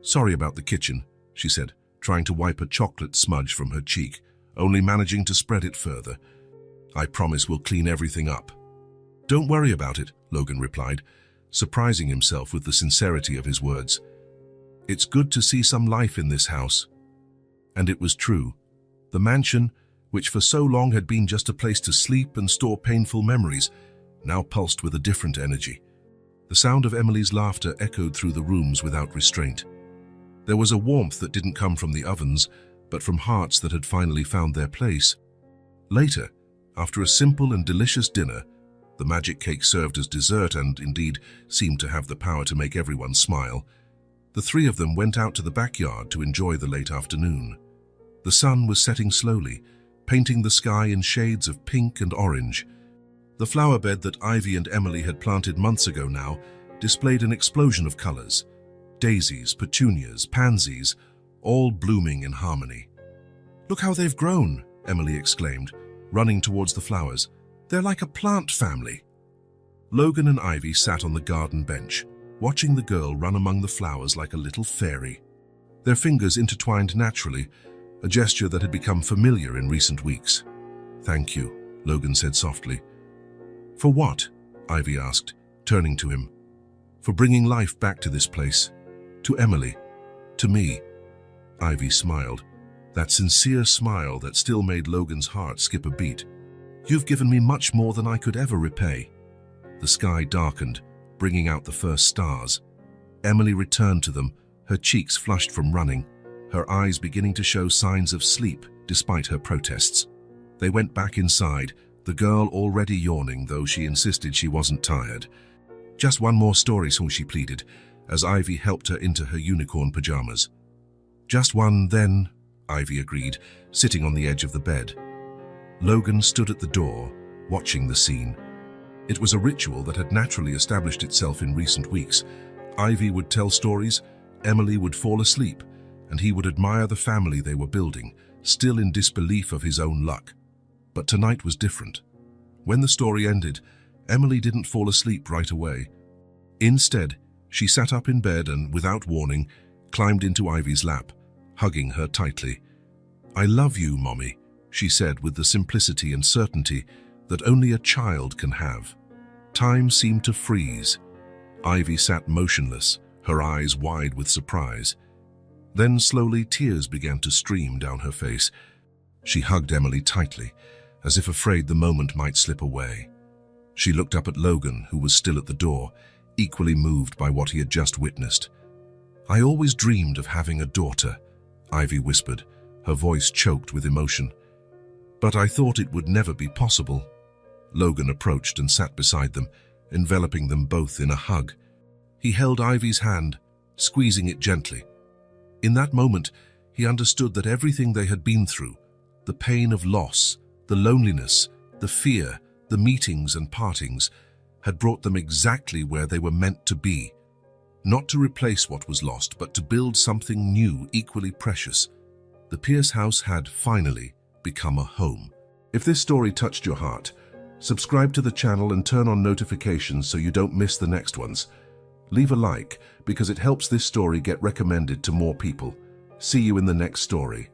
"Sorry about the kitchen," she said, trying to wipe a chocolate smudge from her cheek, only managing to spread it further. "I promise we'll clean everything up." "Don't worry about it," Logan replied, surprising himself with the sincerity of his words. "It's good to see some life in this house." And it was true. The mansion, which for so long had been just a place to sleep and store painful memories, now pulsed with a different energy. The sound of Emily's laughter echoed through the rooms without restraint. There was a warmth that didn't come from the ovens, but from hearts that had finally found their place. Later, after a simple and delicious dinner, the magic cake served as dessert and, indeed, seemed to have the power to make everyone smile, the three of them went out to the backyard to enjoy the late afternoon. The sun was setting slowly, painting the sky in shades of pink and orange. The flower bed that Ivy and Emily had planted months ago now displayed an explosion of colors. Daisies, petunias, pansies, all blooming in harmony. "Look how they've grown," Emily exclaimed, running towards the flowers. "They're like a plant family." Logan and Ivy sat on the garden bench, watching the girl run among the flowers like a little fairy. Their fingers intertwined naturally, a gesture that had become familiar in recent weeks. "Thank you," Logan said softly. "For what?" Ivy asked, turning to him. "For bringing life back to this place. To Emily. To me." Ivy smiled, that sincere smile that still made Logan's heart skip a beat. "You've given me much more than I could ever repay." The sky darkened, bringing out the first stars. Emily returned to them, her cheeks flushed from running, her eyes beginning to show signs of sleep despite her protests. They went back inside, the girl already yawning, though she insisted she wasn't tired. "Just one more story," so she pleaded, as Ivy helped her into her unicorn pajamas. "Just one, then," Ivy agreed, sitting on the edge of the bed. Logan stood at the door, watching the scene. It was a ritual that had naturally established itself in recent weeks. Ivy would tell stories, Emily would fall asleep, and he would admire the family they were building, still in disbelief of his own luck. But tonight was different. When the story ended, Emily didn't fall asleep right away. Instead, she sat up in bed and, without warning, climbed into Ivy's lap, hugging her tightly. "I love you, Mommy," she said with the simplicity and certainty that only a child can have. Time seemed to freeze. Ivy sat motionless, her eyes wide with surprise. Then slowly tears began to stream down her face. She hugged Emily tightly, as if afraid the moment might slip away. She looked up at Logan, who was still at the door, equally moved by what he had just witnessed. "I always dreamed of having a daughter," Ivy whispered, her voice choked with emotion. "But I thought it would never be possible." Logan approached and sat beside them, enveloping them both in a hug. He held Ivy's hand, squeezing it gently. In that moment, he understood that everything they had been through, the pain of loss, the loneliness, the fear, the meetings and partings, had brought them exactly where they were meant to be. Not to replace what was lost, but to build something new, equally precious. The Pierce house had finally become a home. If this story touched your heart, subscribe to the channel and turn on notifications so you don't miss the next ones. Leave a like because it helps this story get recommended to more people. See you in the next story.